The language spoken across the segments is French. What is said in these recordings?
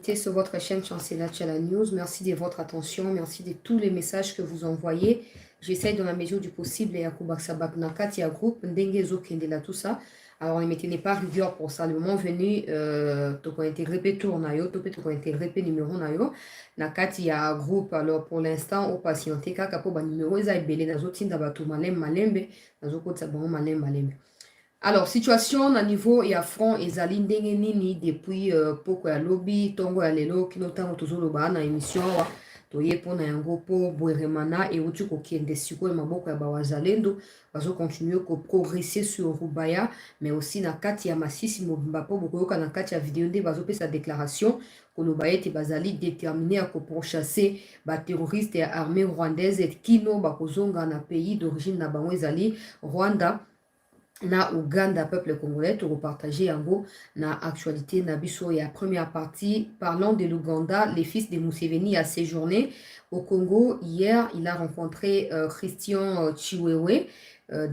connectés sur votre chaîne Chancela Tchala News. Merci de votre attention. Merci de tous les messages que vous envoyez. J'essaie dans la mesure du possible et à Kubaksabat Nakatia Group, Ndengezo Kendela, tout ça. Alors, ne mettez pas rigueur pour ça. Le moment venu, tu peux intégrer tour nayo, tu peux intégrer numéro nayo. Nakatia Group, alors pour l'instant, au patienté, kaka po ba numéro, ils aillent belé, nazo tinda batu malem malembe, nazo kotsa bon malem malembe. Alors, situation à niveau et à front ezali ndenge nini depuis poko ya lobby tongo ya lelo kino tango tozoloba na émission awa toye mpona yango mpo bweremana euti kokende sikoyo maboko ya bawazalendo bazokontinue koprogresse sur Rubaya mais aussi na kati ya Masisi mobimba mpo bokoyoka na kati ya video nde bazopesa déclaration koloba ete bazali déterminé ya koprochasse baterroriste ya armée rwandaise kino bakozonga na pays d'origine na bango ezali Rwanda na Uganda, peuple congolais, to repartager yango na actualité na biso ya première partie. Parlant de l'Ouganda, les fils de Museveni a séjourné au Congo. Hier, il a rencontré Christian Chiwewe.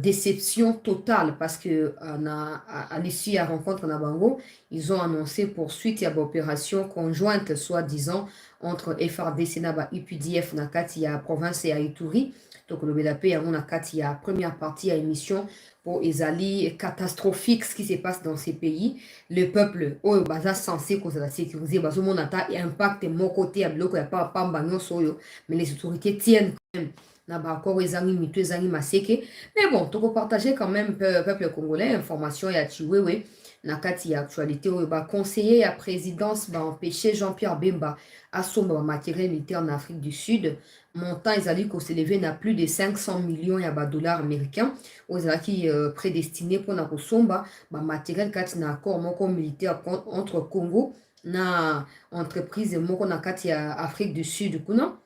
Déception totale parce que à l'issue de la rencontre na Bango, ils ont annoncé poursuite à l'opération conjointe, soi-disant, entre FRDC et UPDF na kati ya province ya Ituri. Donc le BLAP a na kati ya première partie à émission pour Ezali catastrophique ce qui se passe dans ces pays. Le peuple est baza censé cause la sécurité, bazo monata et impact mon côté à bloc ya pas pambanyo soyo, mais les autorités tiennent quand même. Na ba encore ezangi mitu ezangi maseke. Mais bon, tu peux partager quand même peuple congolais information ya Chiwewe na kati ya actualité oyo ba conseiller à présidence ba empêcher Jean-Pierre Bemba à somba matériel militaire en Afrique du Sud. Montant ezali ko s'élever na plus de 500 millions ya ba dollars américains aux qui prédestiné pour na ko somba ba matériel kati na accord moko militaire entre Congo na entreprise moko na kati ya Afrique du Sud kuna.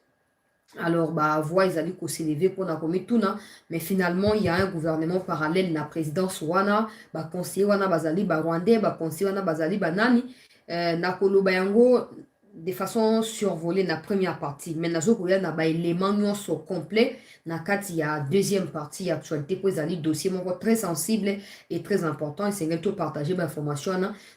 Alors, bah, voix, ils allaient s'élever pour la komituna, mais finalement, il y a un gouvernement parallèle, la présidence Wana, bah, conseiller Wana Bazali, bah, Rwandais, bah, conseiller Wana Bazali, bah, Nani, Nakolo Bayango, de façon survolée, la première partie. Mais nazo koya na ba éléments sont complets. Na kati ya deuxième partie, actualité, pour les alliés, dossier mon très sensible et très important. Et c'est tout partager l'information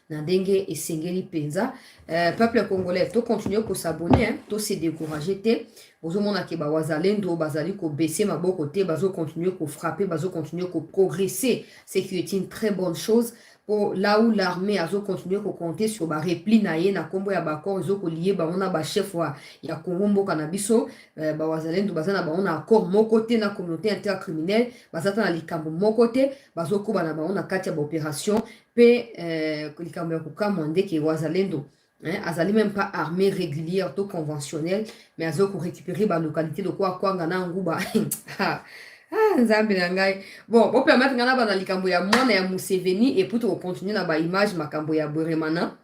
na dengue et sengeli penza. Peuple congolais, to continuer pour s'abonner, hein, to se décourager, te. Bozo mona ke ba wazalendo, bazali ko baisser ma beau côté, bazo continuer ko frapper, bazo continuer ko progresser. C'est qui est une très bonne chose. Pour là où l'armée a continué à compter sur ba repli na ye na kombo ya bakor zo ko lié ba ona ba chef wa ya Kongo Kanabiso ba wazalendo bazana ba ona accord mon côté na communauté intercriminelle bazata na likambo mon côté bazo ko bana ba ona kati ya ba opération pe likambo ya kukamwande ke wazalendo azali même pas armée régulière to conventionnelle mais azo ko récupérer ba localité de quoi ngana nguba nzambe na ngai bon bo permettre ngana bana likambo ya mwana ya Museveni et pour continuer na ba image makambo ya Bweremana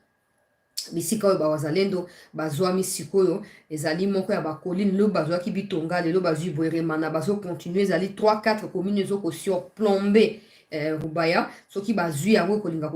bisika oyo bawazalendo bazwami sikoyo ezali moko ya bakoline lo bazwaki bitonga lelo bazwi Bweremana bazo continuer ezali 3-4 communes ezoko surplomber Rubaya, ce qui va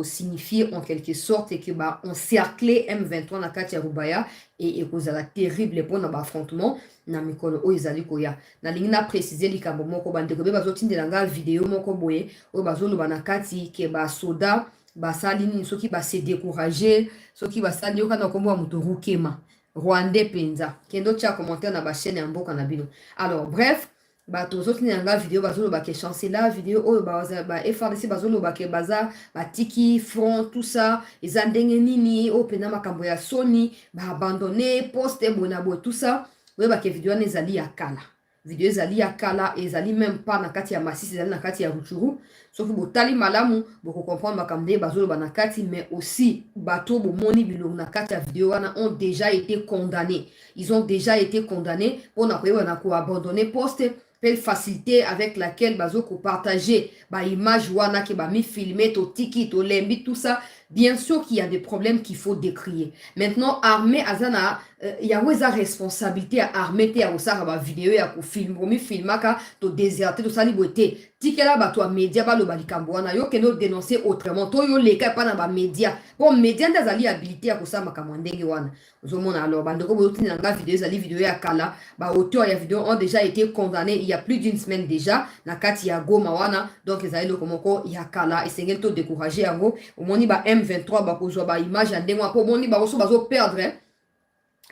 signifier en quelque sorte que ba encercler M23 na kati ya Rubaya et cause la terrible pour na affrontement na mikolo o ezali koya na lingi na préciser likambo moko bandeko be bazotindela nga vidéo moko boye o bazoloba na kati ke ba soda basali nini soki ba se décourager soki basali yoka na kombo ya muto Rukema Rwandais penza kendo tia commentaire na ba chaîne ya mboka na bino. Alors bref bato zotini yanga vidéo bazoloba ke chancela vidéo oyo ba FRDC bazoloba ke baza batiki front tout ça eza ndenge nini o pena makambo ya soni ba abandonner poste bonabo tout ça we ba ke vidéo na ezali ya kala vidéo ezali ya kala ezali même pas na kati ya Masisi ezali na kati ya Rutshuru soki botali malamu boko comprendre makambo bazoloba na kati mais aussi bato bomoni bilongo na kati ya vidéo wana ont déjà été condamnés ils ont déjà été condamnés pour na koyeba na ko abandonner poste belle facilité avec laquelle bazo ko partager ba image wana ke ba mi filmer to tiki to lembi tout ça bien sûr qu'il y a des problèmes qu'il faut décrier maintenant armée azana il y a weza responsabilité à armée te ya osaka ba vidéo ya ko film mi filmaka to déserter to sali boté tikela ba to média ba lo ba likambo wana yo ke no dénoncer autrement to yo leka pa na ba média bon média ndazali habilité ya kosama kamandenge wana ozomona alors bandeko botina nga vidéo ezali vidéo ya kala ba auteur ya vidéo ont déjà été condamnés il y a plus d'une semaine déjà na kati ya Goma wana donc ezali loko moko ya kala esengeli to décourager yango omoni ba M23 ba kozwa ba image ya ndenge po omoni ba oso bazo perdre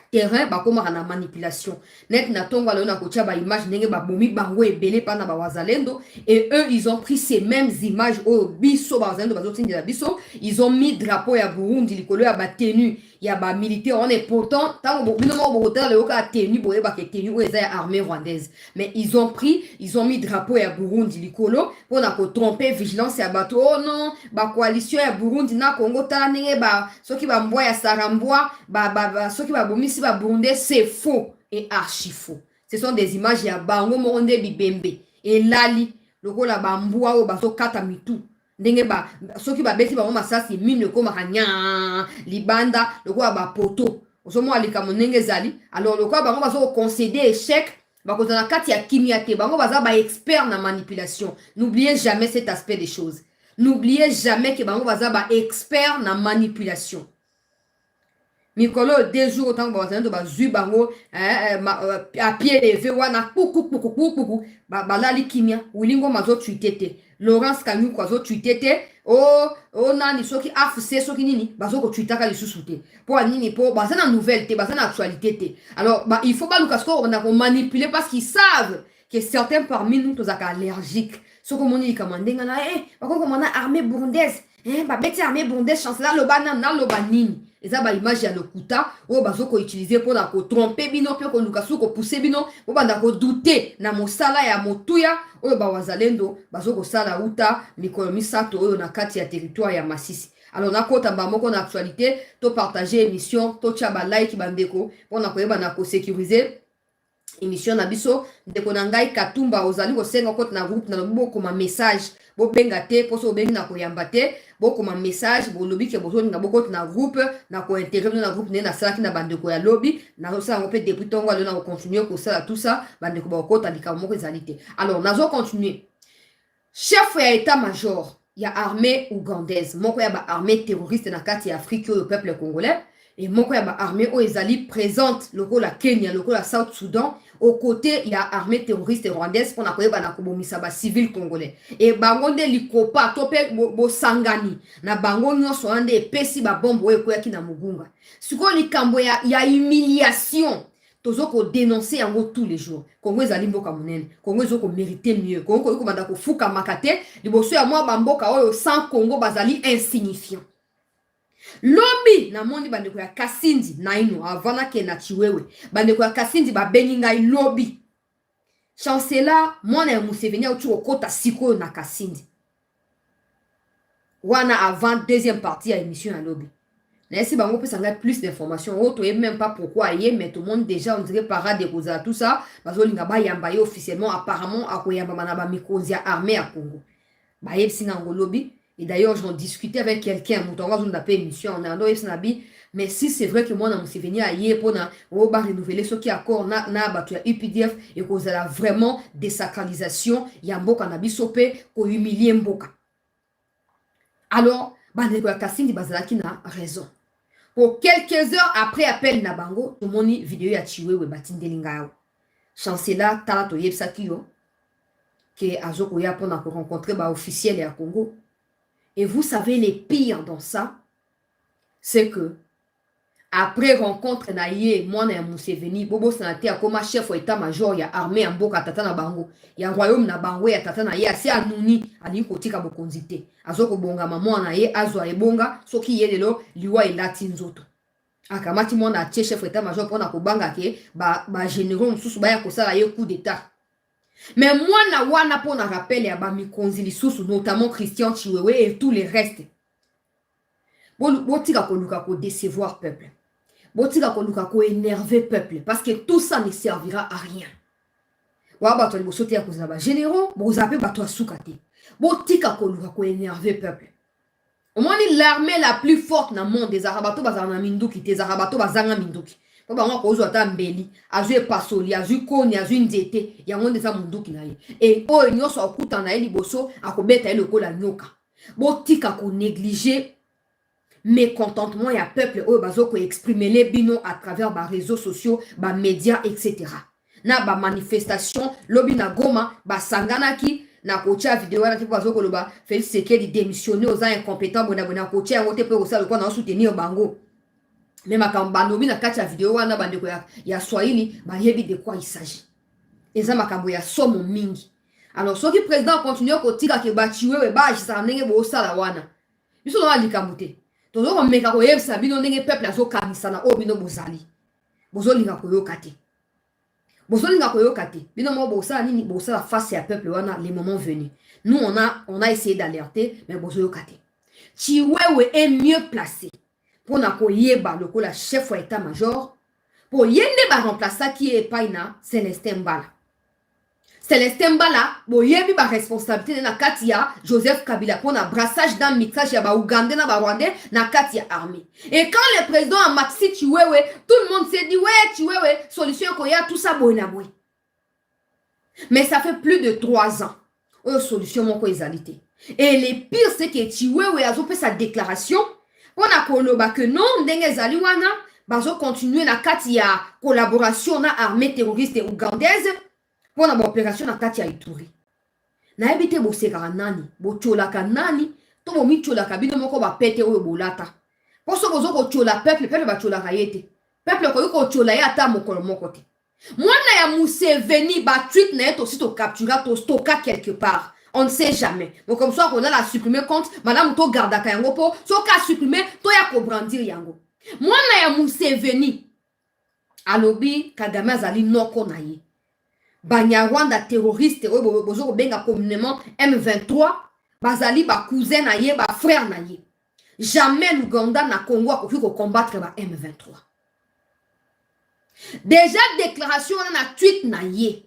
terrain bakoma na manipulation net na tongo alona kotia ba image ndenge ba bomi bango ebele pa na ba wazalendo et eux ils ont pris ces mêmes images au biso ba wazalendo bazotindela biso ils ont mis drapeau ya Burundi likolo ya ba tenue ya ba militaire on est pourtant tango bino mo botala le ka tenue boye ba ke tenue o eza ya armée rwandaise mais ils ont mis drapeau ya Burundi likolo pour na ko tromper vigilance ya bato oh non ba coalition ya Burundi na Congo tala ndenge ba soki ba mbwa ya Sarambwa ba soki ba bomi ba Burundais, c'est faux et archi faux. Ce sont des images ya bango monde bibembe et lali lokola bambua o baso kata mitu ndenge ba soki ba beti bango masasi mine ko makanya libanda lokola ba poto osomo alika monenge zali alors lokola bango baso concéder échec bakozana kati ya kimia te bango baza ba expert na manipulation. N'oubliez jamais cet aspect des choses. N'oubliez jamais que bango baza ba expert na manipulation. Mikolo 2 jours autant que bazando bazui bango à pied levé wana kuku balali kimia ulingo mazo tuitete Laurence Kanyu kwazo tuitete o nani soki afse soki nini bazo ko tuitaka lisusu te pour nini pour bazana nouvelle te bazana actualité te alors il faut pas nous casser on a manipuler parce qu'ils savent que certains parmi nous tous allergiques soko moni kamandenga na bako komana armée burundaise ba beti armée burundaise chancelier lobana na lobanini eza ba image ya lokuta o bazo ko utiliser pour na ko tromper bino pe ko lukasu ko pousser bino o banda ko douter na mosala ya motuya o ba wazalendo bazo ko sala uta mikolo misato o na kati ya territoire ya Masisi. Alors na kota ba moko na actualité to partager émission to tia ba like bandeko pour na ko yeba na ko sécuriser émission na biso ndeko na ngai Katumba ozali ko senga kota na groupe na lobo ko ma message bo benga te poso bengi na ko yamba te bo ko ma message bo lobi ke bozo nga boko na groupe na ko intégrer na groupe ne na sala na bandeko ya lobby na so ça on peut depuis tongo na ko continuer ko sala tout ça bandeko ba ko tandika moko ezali te. Alors nazo continuer chef ya état major ya armée ougandaise moko ya ba armée terroriste na kati ya Afrique au peuple congolais et moko ya ba armée o ezali présente lokola Kenya lokola South Soudan au côté il y a armée terroriste rwandaise pour na koyeba na kobomisa ba civil congolais et bango nde likopa to pe bo sangani na bango nyonso ande pesi ba bombo e koyaki na mugunga siko likambo ya humiliation tozo ko dénoncer yango tous les jours Congo ezali mboka monene Congo ezo ko mériter mieux Congo ko banda ko fuka makate liboso ya mwa bamboka oyo sans Congo bazali insignifiant. Lobby na moni bandeko ya Kasindi naino avana ke na Chiwewe bandeko ya Kasindi ba beninga lobby chancela mwana ya Museveni utu okota siko na Kasindi wana avant deuxième partie à émission à lobby na esi bango peut s'engager plus d'informations auto et même pas pourquoi y mais tout le monde déjà on dirait parade de Rosa tout ça bazolinga ba yamba ye officiellement apparemment akoyamba manaba mikonzi ya armée à Congo ba yebsi na lobby. Et d'ailleurs, j'en discutais avec quelqu'un, on a émission, on a un mais si c'est vrai que moi, je suis venu à hier pour renouveler ce qui est accord, na UPDF, et qu'on a vraiment désacralisation, il y a un boka na bisopé, qu'on humilie un boka. Alors, Bandeko Kassindi Bazalaki n'a raison. Pour quelques heures après appel na bango, tout le monde vidéo ya Chiwewe Batindelingao. Chancela Talato Yepsakio, qui est à Zokoya pour rencontrer officiel à Congo. Et vous savez, les pires dans ça, c'est que, après rencontre naïe, moi na Museveni, Bobo Sanate, comme chef d'état-major, il y a armée en boka tata na bango, il y a royaume na bango, il y a tata na ye, assez anouni, ali kotika bokonzite. Azoko bonga maman na ye, azwa e bonga, soki ye lelo, liwa ilati nzoto. Akamati moi na chef d'état-major, pour na kobanga ke, ba généraux, msusu baya kosala ye coup d'état. Mais moi, na wana po na rappel ya ba mikonzi lisusu notamment Christian Chiwewe et tous les restes. Botika ko luka ko décevoir peuple. Botika ko luka ko énerver peuple parce que tout ça ne servira à rien. Wa ba to liboso te ya kozala ba généraux, bo zape ba to asukate. Botika ko luka ko énerver peuple. Au moins l'armée la plus forte na monde des Arabato bazana minduki, des Arabato bazanga minduki. Kwa bango ko zo ta mbeli azue pasoli azue koni azue nzete yango ndeza munduki na ye et o nyoso akuta na ye liboso akobeta ye lokola nyoka botika ko négliger mécontentement ya peuple o bazo ko exprimer les bino à travers ba réseaux sociaux ba médias etc. Na ba manifestation lobi na Goma ba sanganaki na kocha vidéo na tipo bazo ko loba Félix Sekedi démissionner aux incompétents bona kocha ngote pe ko sala ko na soutenir bango. Mais ma kambanobi na kati ya vidéo wana bandeko ya Swahili, ba yebi de quoi il s'agit. Et ça makambo ya somo mingi. Alors soki président continue kotika ke bachiwewe ba jisa ndenge bo sala wana. Biso na likambo te. Tozo ko meka ko yebisa bino ndenge peuple azo kamisa na o bino bozali. Bozo linga koyoka te. Bozo linga koyoka te. Bino mo bosala nini bosala face à peuple wana les moments venus. Nous on a essayé d'alerter mais bozo yoka te. Chiwewe est mieux placé pour na koyeba lokola chef wa état-major pour yende ba remplacer qui est paina Célestin Mbala. Célestin Mbala boyebi ba responsabilité na katia Joseph Kabila pour na brassage dans mixage ya ba Ougandais na ba Rwandais na katia armée. Et quand le président a Maxi Chiwewe, tout le monde s'est dit ouais Chiwewe solution koya tout ça boina boy. Mais ça fait plus de 3 ans. Solution mon ko ezalité. Et le pire c'est que Chiwewe a fait sa déclaration on a koloba que non ndenge zali wana bazo continuer na kati ya collaboration na armée terroriste ougandaise pour na opération na kati ya Ituri. Na ebite bo sekara nani, bo cholaka nani, to bo mi cholaka bino moko ba pete oyo bolata. Poso bozo ko chola peuple ba cholaka yete. Peuple ko yuko chola ya ata mokolo moko te. Mwana ya Museveni ba tweet na eto si to capturer to stocka quelque part. On ne sait jamais. Donc comme ça, on a la supprimer compte. Madame to garda ka yango po. So ka supprimer, to ya ko brandir yango. Mwana ya Museveni. Alobi Kagame azali noko na ye. Banyarwanda terroriste bozo benga communément M23. Bazali ba cousin na ye, ba frère na ye. Jamais l'Ouganda na Congo a pu combattre ba M23. Déjà déclaration na tweet na ye.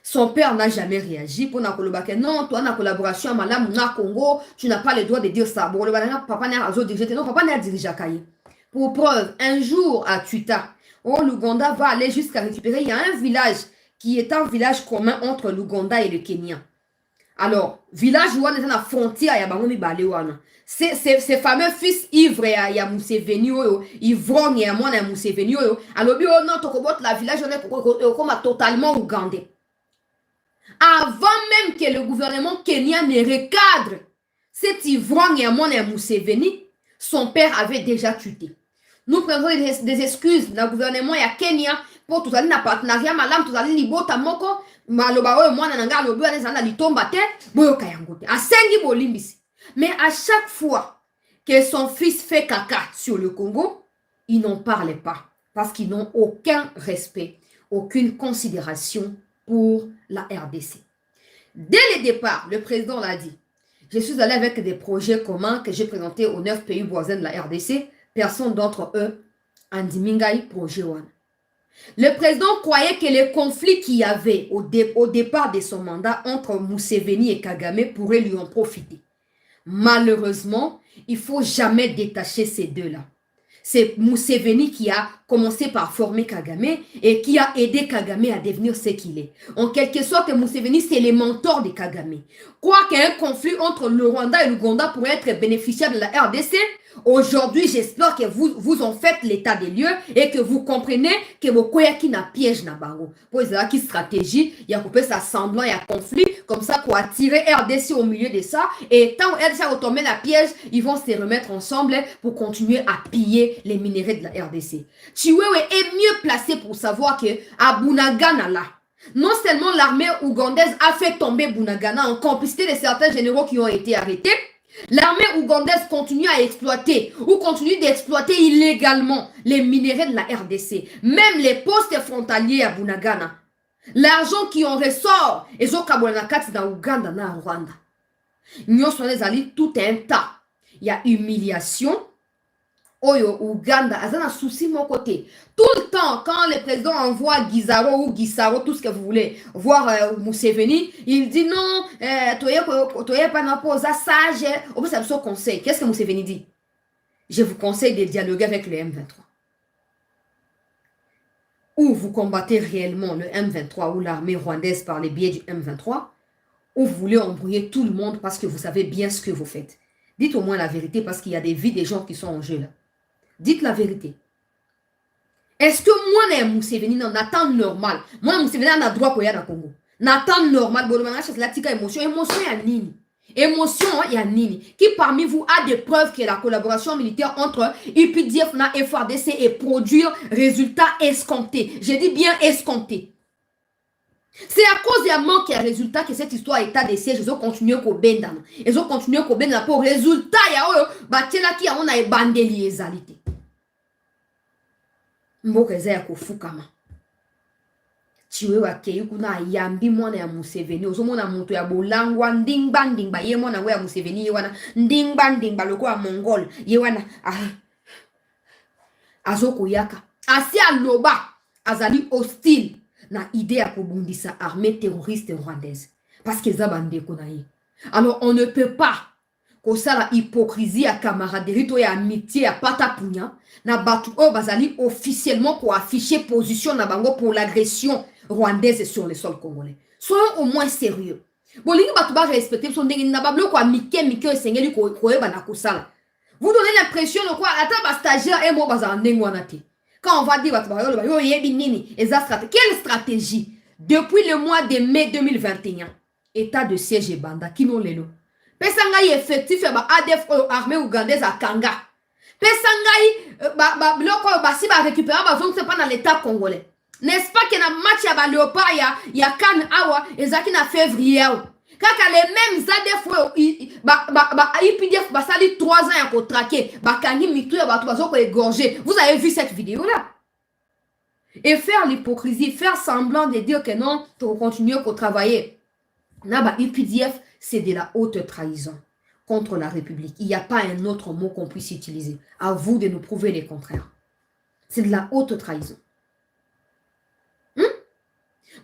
Son père n'a jamais réagi pour na kolobake. Non, toi, na collaboration, madame, na Congo, tu n'as pas le droit de dire ça. Bon, le papa n'a pas dirigé. Non, papa n'a dirigé Kaye. Pour preuve, un jour à Tuita, l'Ouganda va aller jusqu'à récupérer. Il y a un village qui est un village commun entre l'Ouganda et le Kenya. Alors, village où on est dans la frontière, il y a Bangomi Balewana. Ces fameux fils ivres, il y a Museveni, ivrogne, il y a moi, il y a Museveni. Alors, non, Tokobot, la village, on est comme totalement ougandais. Avant même que le gouvernement kenyan ne recadre cet ivrogne à mon Museveni, son père avait déjà tué. Nous prenons des excuses dans le gouvernement et à Kenya pour tout ça, na partenariat, madame, tout ça, libota moko, maloba, moi, nananga, lobu, anezana, litomba, te, boyo kayangote, a sengi bolimbisi. Mais à chaque fois que son fils fait caca sur le Congo, ils n'en parlent pas parce qu'ils n'ont aucun respect, aucune considération pour la RDC. Dès le départ, le président l'a dit, je suis allé avec des projets communs que j'ai présentés aux 9 pays voisins de la RDC, personne d'entre eux en dit mingai projet one. Le président croyait que les conflits qu'il y avait au départ de son mandat entre Museveni et Kagame pourraient lui en profiter. Malheureusement, il ne faut jamais détacher ces deux-là. C'est Museveni qui a commencé par former Kagame et qui a aidé Kagame à devenir ce qu'il est. En quelque sorte, Museveni, c'est le mentor de Kagame. Quoi qu'un conflit entre le Rwanda et l'Ouganda pourrait être bénéficiable de la RDC, aujourd'hui, j'espère que vous en faites l'état des lieux et que vous comprenez que vous qui n'a piège na bango. Pour les qui stratégie, il y a coupé ça semblant, il y a conflit, comme ça pour attirer RDC au milieu de ça. Et tant que RDC a retombé la piège, ils vont se remettre ensemble pour continuer à piller les minéraux de la RDC. Chiwewe est mieux placé pour savoir que à Bunagana là, non seulement l'armée ougandaise a fait tomber Bunagana en complicité de certains généraux qui ont été arrêtés, l'armée ougandaise continue à exploiter ou continue d'exploiter illégalement les minéraux de la RDC, même les postes frontaliers à Bunagana. L'argent qui en ressort, et dans Ouganda, dans Rwanda. Nous sommes tout un tas. Il y a humiliation. Oyo, Ouganda, a un souci de mon côté. Tout le temps, quand le président envoie Gizaro ou Gisaro, tout ce que vous voulez, voir Museveni, il dit non, toye pas n'importe sage. Au bout, c'est un conseil. Qu'est-ce que Museveni dit? Je vous conseille de dialoguer avec le M23. Ou vous combattez réellement le M23 ou l'armée rwandaise par les biais du M23, ou vous voulez embrouiller tout le monde parce que vous savez bien ce que vous faites. Dites au moins la vérité parce qu'il y a des vies des gens qui sont en jeu là. Dites la vérité. Est-ce que moi, Museveni, n'attend normal? Moi, Museveni, n'a droit pour y aller au Congo. N'attend normal. Bon, c'est la tika émotion. Émotion, il y a nini. Émotion, il y a Nini. Qui parmi vous a des preuves que la collaboration militaire entre UPDF et FARDC est produire résultats escomptés. Je dis bien escomptés. C'est à cause d'un manque de résultats que cette histoire état de siège, ils ont continué à benda. Ils ont continué à benda pour résultat, il y a batela qui on a bandeli ezalité. Mboka ya kofukama. Chiwe wa kei kuna yambi mwana ya Museveni. Ozomona mutu ya bolangwa ndingba ndingba. Ye mwana we ya Museveni ye wana ndingba ndingba loko ya Mongol. Ye wana azoko yaka. Asi aloba azali hostile na idée ya kobundisa armée terroriste rwandaise. Parce que zabande konaye. Alors on ne peut pas kosala hypocrisie ya camaraderie to ya amitié ya patapunya na batu o bazali officiellement pour afficher position na bango pour l'agression rwandaise sur le sol congolais. Soyons au moins sérieux. Bolingi batu ba respecter son ndenge na bablo kwa mike esengeli koyeba na kosala. Vous donnez l'impression de quoi ata ba stagiaire et mo baza ndenge wana te. Quand on va dire batu ba yo yebi nini eza stratégie. Quelle stratégie? Depuis le mois de mai 2021, état de siège et banda kino lelo. Pesangai effectif ya ba ADF armée ougandaise à Kanga. Pesangai bloko basi ba récupérer ba zone c'est pas dans l'état congolais. N'est-ce pas que na match ya ba léopard ya kan awa ezaki na février awa. Kaka les mêmes ADF IPDF basali 3 ans ya ko traquer ba kangi mitu ya ba bazo ko égorger. Vous avez vu cette vidéo là? Et faire l'hypocrisie, faire semblant de dire que non, pour continuer à travailler. Na ba IPDF c'est de la haute trahison contre la République. Il n'y a pas un autre mot qu'on puisse utiliser. À vous de nous prouver le contraire. C'est de la haute trahison.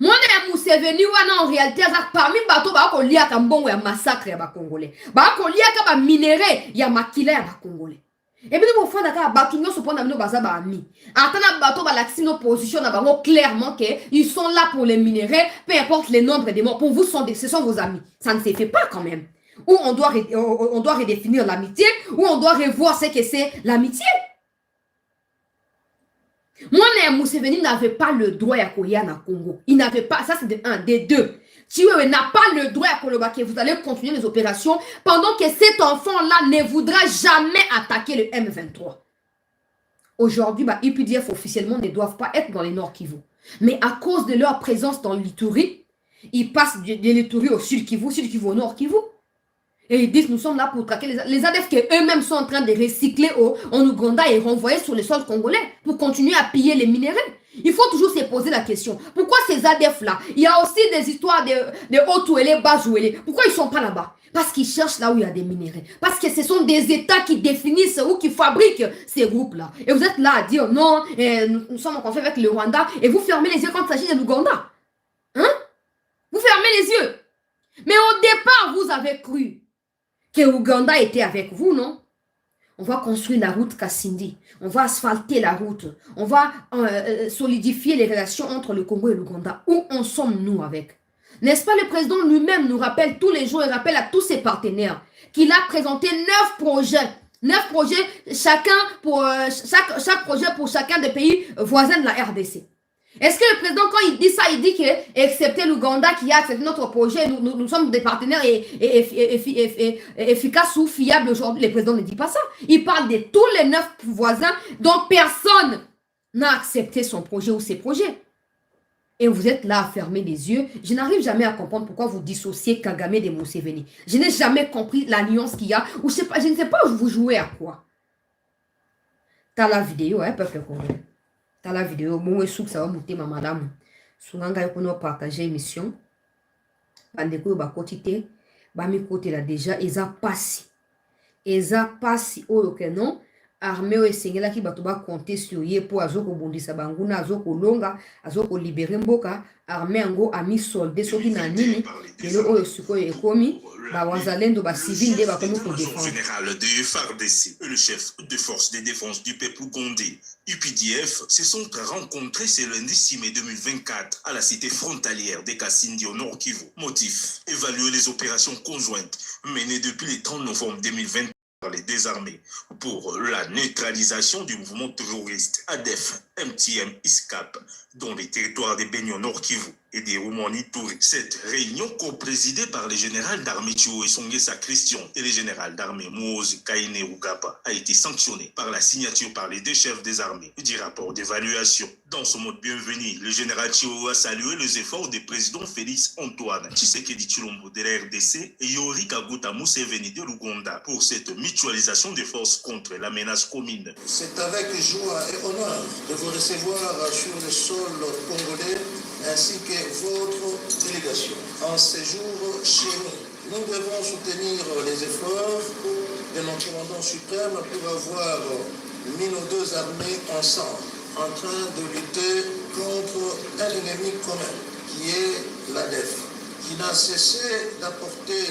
Moi, je suis venu en réalité, parmi les bateaux, il y a un massacre à Congolais. Il y a un minerai, il y a un maquillé à Congolais. Et puis, au fond, il y a un bateau qui est ami. Attends, un bateau qui est nos positions clairement qu'ils sont là pour les minéraux, peu importe le nombre de morts. Pour vous, ce sont vos amis. Ça ne se fait pas quand même. Ou on doit redéfinir l'amitié, ou on doit revoir ce que c'est l'amitié. Moi, Museveni n'avait pas le droit à Koya na Congo. Il n'avait pas, ça c'est un des deux. Chiwewe n'a pas le droit à Kolobake. Vous allez continuer les opérations pendant que cet enfant-là ne voudra jamais attaquer le M23. Aujourd'hui, IPDF officiellement ne doivent pas être dans les Nord Kivu. Mais à cause de leur présence dans l'Ituri, ils passent de l'Ituri au Sud Kivu au Nord Kivu. Et ils disent nous sommes là pour traquer les ADF qu'eux-mêmes sont en train de recycler en Ouganda et renvoyer sur le sol congolais pour continuer à piller les minéraux. Il faut toujours se poser la question. Pourquoi ces ADF-là? Il y a aussi des histoires de Haut-Ouélé, Bas-Ouélé. Pourquoi ils ne sont pas là-bas? Parce qu'ils cherchent là où il y a des minéraux. Parce que ce sont des États qui définissent ou qui fabriquent ces groupes-là. Et vous êtes là à dire non, nous sommes en conflit avec le Rwanda et vous fermez les yeux quand il s'agit de l'Ouganda. Hein? Vous fermez les yeux. Mais au départ, vous avez cru que l'Ouganda était avec vous, non? On va construire la route Kassindi. On va asphalter la route. On va solidifier les relations entre le Congo et l'Ouganda. Où en sommes-nous avec? N'est-ce pas le président lui-même nous rappelle tous les jours, il rappelle à tous ses partenaires qu'il a présenté 9 projets. 9 projets, chacun pour, chaque projet pour chacun des pays voisins de la RDC. Est-ce que le président, quand il dit ça, il dit que, excepté l'Ouganda qui a accepté notre projet, nous sommes des partenaires efficaces ou fiables aujourd'hui? Le président ne dit pas ça. Il parle de tous les 9 voisins dont personne n'a accepté son projet ou ses projets. Et vous êtes là à fermer les yeux. Je n'arrive jamais à comprendre pourquoi vous dissociez Kagame de Museveni. Je n'ai jamais compris la nuance qu'il y a. Ou je ne sais pas où vous jouez à quoi. T'as la vidéo, hein, peuple congolais. Dans la vidéo, moi je ça va monter ma madame. Sounanga qu'on a partagé émission. Bandeko ba kotité, ba mi côté là déjà eza passi. Eza passi o que non. Armée o esengela ki bato ba compter sur ye pour azoko bondisa banguna azoko longa, azoko libérer mboka, armée ngo ami soldé soki na nini. Kelo o suko ekomi. Ba wazalendo ba civil de ba komo ko défendre. Général de FARDC, le chef de force de défense du peuple ougandais, UPDF, se sont rencontrés ce lundi 6 mai 2024 à la cité frontalière de Kassindi au Nord Kivu. Motif, évaluer les opérations conjointes menées depuis le 30 novembre 2020 par les deux armées pour la neutralisation du mouvement terroriste ADF MTM ISCAP, dans les territoires des Benio Nord Kivu et des Roumani Touri. Cette réunion, co-présidée par le général d'armée Chio Songesa Christian et le général d'armée Mouozi Kaine Rugapa, a été sanctionnée par la signature par les deux chefs des armées du rapport d'évaluation. Dans ce mode bienvenu, le général Chio a salué les efforts du président Félix Antoine Tshisekedi Tshilombo de la RDC et Yoweri Kaguta Museveni de l'Ouganda pour cette mutualisation des forces contre la menace commune. C'est avec joie et honneur de vous recevoir sur le sol congolais ainsi que votre délégation. En séjour chez nous, nous devons soutenir les efforts de notre commandant suprême pour avoir mis nos deux armées ensemble, en train de lutter contre un ennemi commun, qui est l'ADF, qui n'a cessé d'apporter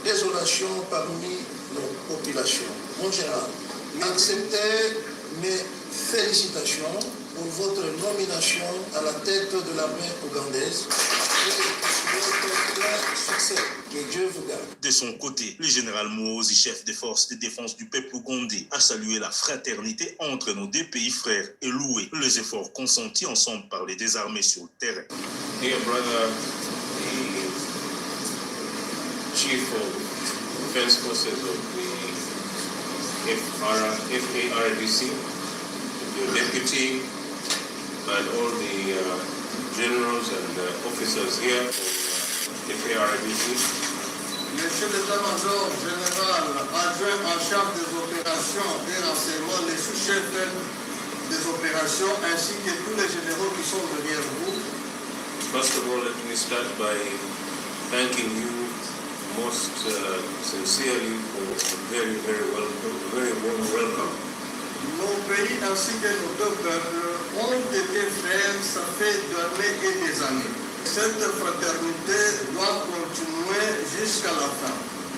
désolation parmi nos populations. Mon général, acceptez mes félicitations pour votre nomination à la tête de l'armée ougandaise et votre plein succès. Que Dieu vous garde. De son côté, le général Mouozi, chef des forces de défense du peuple ougandais, a salué la fraternité entre nos deux pays frères et loué les efforts consentis ensemble par les deux armées sur le terrain. Dear brother, the chief of defense forces of the FARDC, the deputy, and all the generals and officers here from FARDC. Monsieur l'état-major général adjoint en charge des opérations et renseignements, les sous-chefs des opérations ainsi que tous les généraux qui sont derrière vous. First of all, let me start by thanking you most sincerely for a very warm welcome. Nos pays ainsi que nos deux peuples ont été frères, ça fait des années et des années. Cette fraternité doit continuer jusqu'à la fin.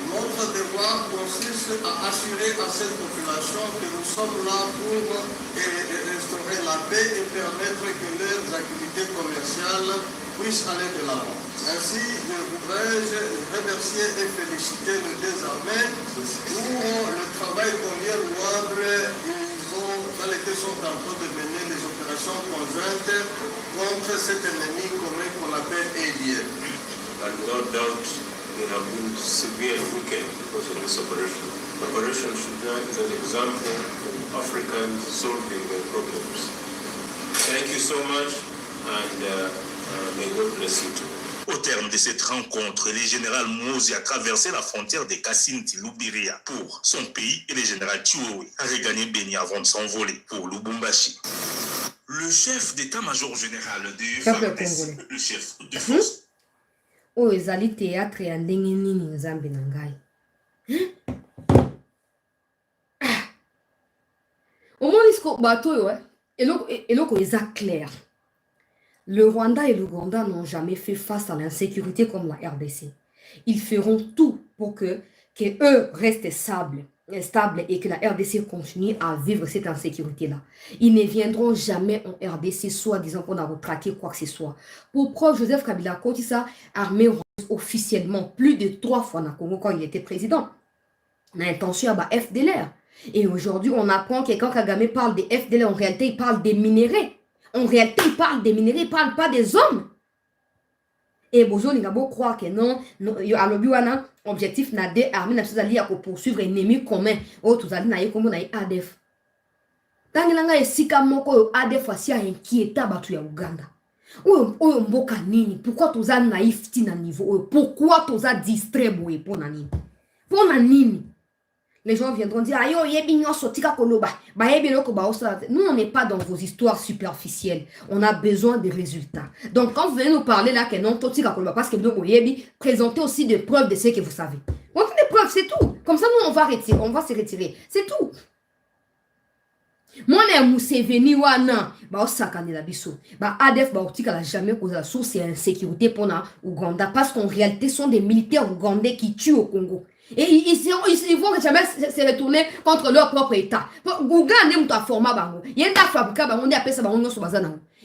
Notre devoir consiste à assurer à cette population que nous sommes là pour restaurer la paix et permettre que leurs activités commerciales puissent aller de l'avant. Ainsi, je voudrais remercier et féliciter les deux armées pour le travail qu'on vient louable. Dans lesquels sont en train de mener les opérations conjointes contre cet ennemi commun qu'on appelle ADF. And without doubt, they have been severely weakened because of this operation. Operation Shujaa is an example of Africans solving their problems. Thank you so much, and may God bless you too. Au terme de cette rencontre, le général Mouozi a traversé la frontière de Kasindi-Lubiria pour son pays et le général Chiwewe a regagné Beni avant de s'envoler pour Lubumbashi. Le chef d'état-major général de FARDC, le chef de force. Oh, ezali théâtre ya ndenge nini nzambe na ngai. Omoni siko bato yo, eloko eza clair. Le Rwanda et l'Ouganda n'ont jamais fait face à l'insécurité comme la RDC. Ils feront tout pour que eux restent stables et que la RDC continue à vivre cette insécurité-là. Ils ne viendront jamais en RDC, soi-disant qu'on a retraqué quoi que ce soit. Pour preuve, Joseph Kabila Kotissa armé officiellement plus de 3 fois dans le Congo quand il était président. On a intention à FDLR. Et aujourd'hui, on apprend que quand Kagame parle des FDLR, en réalité, il parle des minéraux. En réalité, il parle des minéraux, il ne parle pas des hommes. Et Bozo Ningabo croit que non, à l'Obiwana, objectif n'a des armées, n'a pas poursuivre un ennemi commun. Oh, tout ça, n'a comme on a ADF. Tant que l'on a sika moko ADF aussi a inquiété batu ya Uganda. Oh, mboka nini? Pourquoi tous a naïf ti na niveau? Pourquoi tous a distrait boye pour nani? Pour nani? Les gens viendront dire, ayo, yebinyo sotika koloba. Nous, on n'est pas dans vos histoires superficielles. On a besoin des résultats. Donc, quand vous venez nous parler là, que non, sotika koloba, parce que vous présentez aussi des preuves de ce que vous savez. On fait des preuves, c'est tout. Comme ça, nous, on va se retirer. C'est tout. Moi, je Museveni wana, osakane la biso. ADF, otika la jamais causé la source et insécurité pour na Ouganda. Parce qu'en réalité, ce sont des militaires ougandais qui tuent au Congo. Et ils vont jamais se retourner contre leur propre État.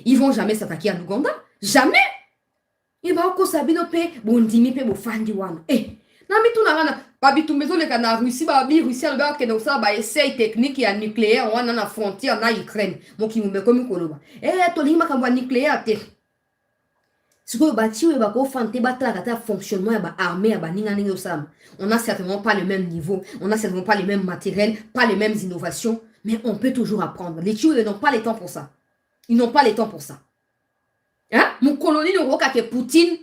Ils vont jamais s'attaquer à l'Ouganda. Jamais. Ils vont sabino pe bondimi pe bofandi wana. Na mitu na ngana babitumbezo le kana Russie Russie alba ke donc ça ba essai technique ya nucléaire wana na frontière na Ukraine moki mumbe komi koloba to lima kamba nucléaire te siko batiwe ba ko fante batala kata fonctionnement ya ba armée ya ba ninga ninga osama. On n'a certainement pas le même niveau, on n'a certainement pas les mêmes matériels, pas les mêmes innovations, mais on peut toujours apprendre. Les Tchoués n'ont pas le temps pour ça. Ils n'ont pas le temps pour ça. Hein? Mon colonie ne voit que Poutine.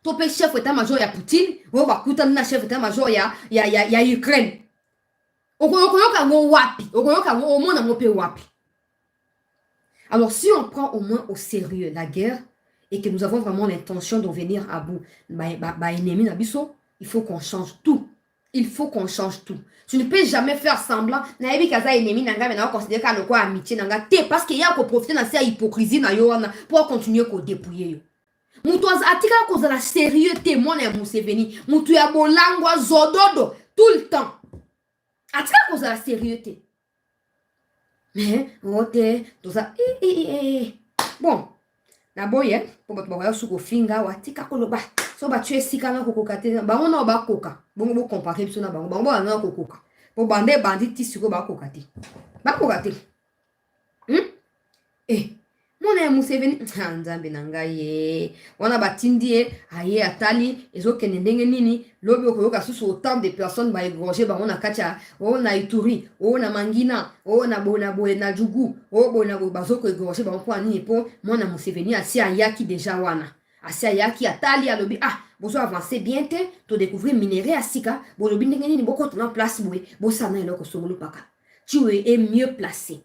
Topé chef état-major ya Poutine, on va couper na chef état-major ya Ukraine. Okoyoka ngo wapi, okoyoka ngo omona mo pe wapi. Alors si on prend au moins au sérieux la guerre et que nous avons vraiment l'intention de venir à bout ennemi na biso, il faut qu'on change tout. Il faut qu'on change tout. Tu ne peux jamais faire semblant na ebi kaza ennemi nanga mais na considérer ka quoi amitié nanga te parce qu'il y a ko profiter na cette hypocrisie na yo wana pour continuer ko dépouiller yo. Mutu atika kozala sérieux témoin ya Museveni, mutu ya bolangwa zododo tout le temps. Atika kozala sérieux té. Mais ote toza bon. Na boye po bato ba suko finga watika koloba. So ba tu esika na kokoka te ba ona ba koka. Bongo bo comparer biso na bango. Bango na kokoka. Po bande banditi siko ba koka te. Ba koka te. Mona Museveni nzambe na ngai wana batindi aye atali ezokende ndenge nini lobi okoyoka susu autant de personnes ba égorger bango na kacha na Ituri na Mangina na boye na Jugu bona bazoko égorger bango kwa nini po mona Museveni asi ayaki déjà wana asi ayaki atali alobi bozo avancer bien te to découvrir minerai asika bo lobi ndenge nini boko tona place boye bo sana eloko songolo paka tu es mieux placé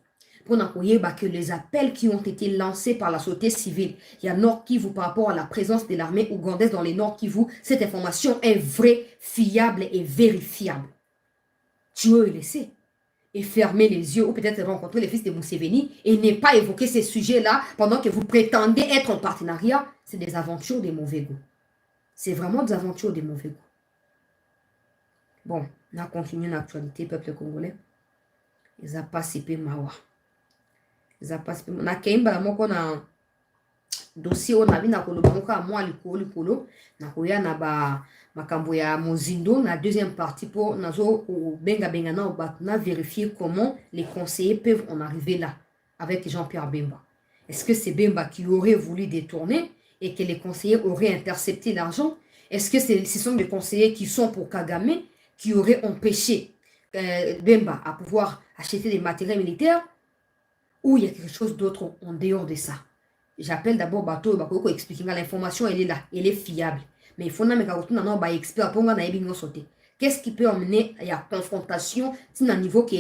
pour que les appels qui ont été lancés par la société civile, il y a Nord Kivu par rapport à la présence de l'armée ougandaise dans les Nord Kivu, cette information est vraie, fiable et vérifiable. Tu veux laisser et fermer les yeux ou peut-être rencontrer les fils de Museveni et ne pas évoquer ces sujets-là pendant que vous prétendez être en partenariat, c'est des aventures de mauvais goût. C'est vraiment des aventures de mauvais goût. Bon, on a continué l'actualité, peuple congolais. Ils ont passé mawa. Na keimba la moko na dossier on a bina koloba moko a moi likolo na koya na ba makambo ya mozindo na deuxième partie pour nazo benga na ba na vérifier comment les conseillers peuvent en arriver là avec Jean-Pierre Bemba. Est-ce que c'est Bemba qui aurait voulu détourner et que les conseillers auraient intercepté l'argent? Est-ce que ce sont des conseillers qui sont pour Kagame qui auraient empêché Bemba à pouvoir acheter des matériels militaires? Ou il y a quelque chose d'autre en dehors de ça? J'appelle d'abord Bato Bakoko expliquer l'information, elle est là, elle est fiable. Mais il faut que expert pour sauter. Qu'est-ce qui peut emmener à la confrontation si à niveau que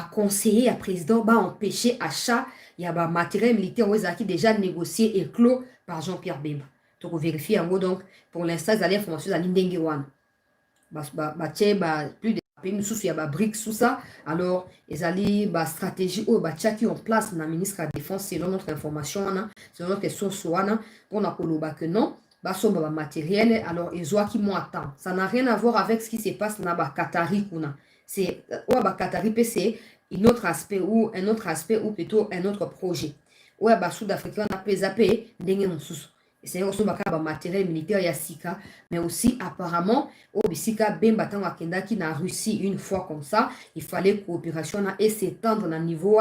conseiller à président va empêcher achat, il y a matériel militaire qui déjà négocié et clos par Jean-Pierre Bemba. Donc vérifier en gros donc pour l'instant les informations à l'Indengewan. Plus de pays sous ya ba BRICS sous ça alors ils allaient ba stratégie ou ba tchaki en place na ministre de la défense selon notre information selon notre source pour na koloba que non ba so ba matériel alors ils ont qui m'ont attend ça n'a rien à voir avec ce qui se passe na ba Qatari kuna c'est ba Qatari c'est un autre aspect ou plutôt un autre projet ou ba sud-africain na pesapé ndenge mususu. C'est aussi un matériel militaire Yassika, mais aussi apparemment au Bissika Bemba Tanga Kendaki na Russie une fois comme ça, il fallait coopération et s'étendre na niveau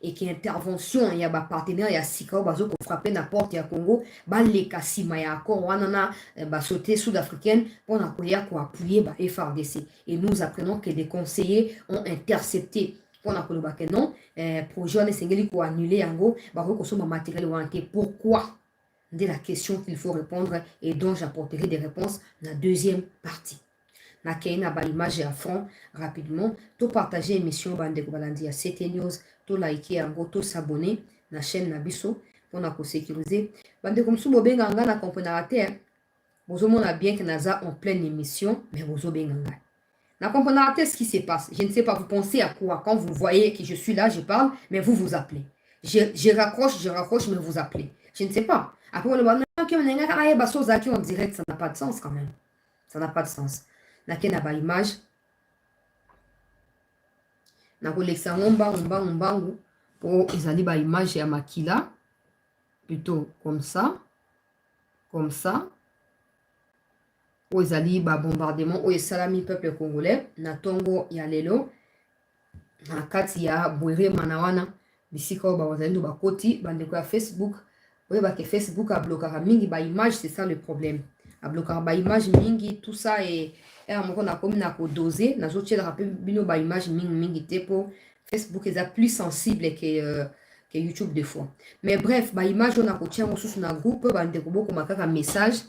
et qu'il y ait intervention il y a ba partenaire Yassika bazo pour frapper na porte ya Congo, ba les kasima ya accord wana ba sauter sud-africaine pour appuyer ba FARDC et nous apprenons que des conseillers ont intercepté pour na koloba que non projet ne sengeli ko annuler yango ba ko soma matériel wanté. Pourquoi? C'est la question qu'il faut répondre et dont j'apporterai des réponses dans la deuxième partie. Na keina ba image à fond rapidement, to partager émission bande ko balandi ya CT News, to liker yango, to s'abonner na chaîne na biso pour na ko sécuriser. Bande comme sou bobenga nga na comprendre te. Bozo mona bien que naza en pleine émission, mais bozo benga nga. Na comprendre te ce qui se passe. Je ne sais pas, vous pensez à quoi quand vous voyez que je suis là, je parle, mais vous appelez. Je raccroche, mais vous appelez. Je ne sais pas. Après, on en direct, ça n'a pas de sens quand même. Ça n'a pas de sens. Na kena ba image. Na koleksa ngombangu pour ezali ba image ya makila. Plutôt comme ça. Comme ça. oyo ezali bombardement oyo esalami peuple congolais na ntongo ya lelo na kati ya bwerema na wana bisika oyo bazali ndo bakoti bandeko ya Facebook oyebake Facebook ablokaka mingi baimage, c'est ça le problème, ablokaka baimage mingi tout ça et moko nakomi na kodose nazotielaka mpe bino baimage mingi te po Facebook eza plus sensible que YouTube des fois. Mais bref, baimage oyo nakotia mosusu na groupe bandeko bokoma kaka message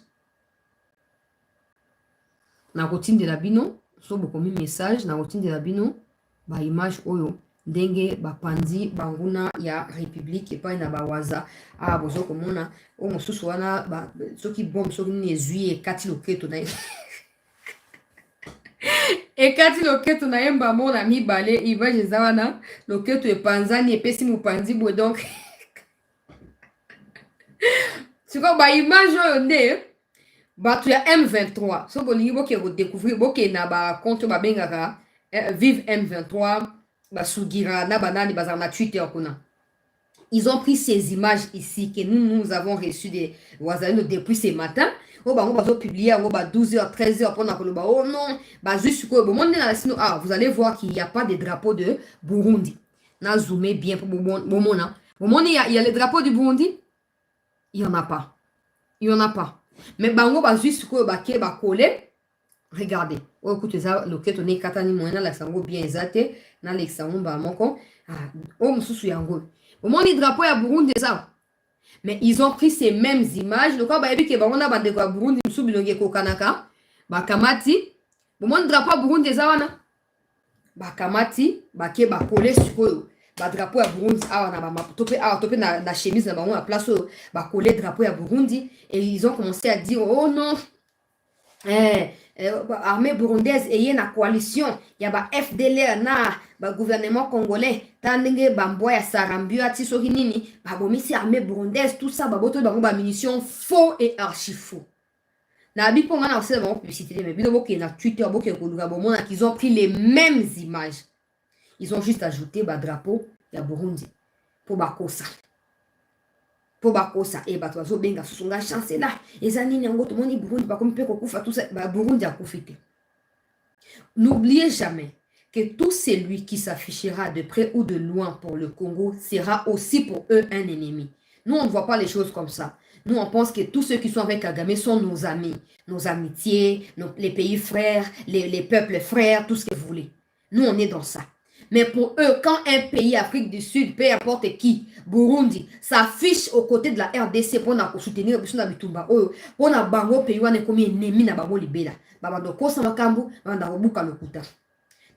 nakotindela bino so bokomi message nakotindela bino baimage oyo ndenge bapandi banguna ya république epai na bawaza bozo komona o mosusu wana soki bombe soki nini ezwi ekati loketo na ye ekati loketo na ye mbamona mibale image eza wana loketo epanzani epesi mopanzi boye donc siko baimage oyo nde bato ya M23 so bolingi boke kodécouvrir boke na bacompte babengaka vive M23 basugira na banani bazala na Twitter kuna. Ils ont pris ces images ici que nous avons reçues des Wazalendo depuis ce matin. Oh bah on va publier à 12h 13h pour nakoloba oh non bah juste quoi bon sinon vous allez voir qu'il n'y a pas de drapeau de Burundi. Na zoomer bien pour il y a le drapeau du Burundi. Il y en a pas. Il y en a pas. Mais bah on va juste quoi bah coller. Regardez. Oh écoute ça le que tonné katani moyen la sango bien exacté na l'examen ba moko oh mususu yango. Au moins les drapeaux à Burundi ça. Mais ils ont pris ces mêmes images. Donc bah ebi ke ba on a bande ko Burundi musu bilonge ko kanaka ba kamati. Au moins drapeau à Burundi ça wana. Ba kamati ba ke ba coller sur ba drapeau à Burundi na ba topé na chemise na ba on a place ba coller drapeau à Burundi et ils ont commencé à dire oh non armée burundaise et na coalition ya ba FDLR na ba gouvernement congolais tandenge bamboya ya sarambio ati soki nini ba bomisi armée burundaise tout ça ba boto ba munitions faux et archi faux na bi ponga na aussi ba publicité mais bino boke na Twitter boke ko luka bomona qu'ils ont pris les mêmes images, ils ont juste ajouté ba drapeau ya Burundi pour ba kosa po bakosa e bato bazo benga sunga chance là eza nini yango to moni Burundi ba comme pe ko kufa tout ça ba Burundi a profité. N'oubliez jamais que tout celui qui s'affichera de près ou de loin pour le Congo sera aussi pour eux un ennemi. Nous on ne voit pas les choses comme ça. Nous on pense que tous ceux qui sont avec Kagame sont nos amis, nos amitiés, les pays frères, les peuples frères, tout ce que vous voulez. Nous on est dans ça. Mais pour eux, quand un pays Afrique du Sud, peu importe qui, Burundi, s'affiche aux côtés de la RDC pour soutenir le Bitumba, pour na bango pays wane comme ennemi na bango libela, babando kosa makambu, banda robuka lokuta.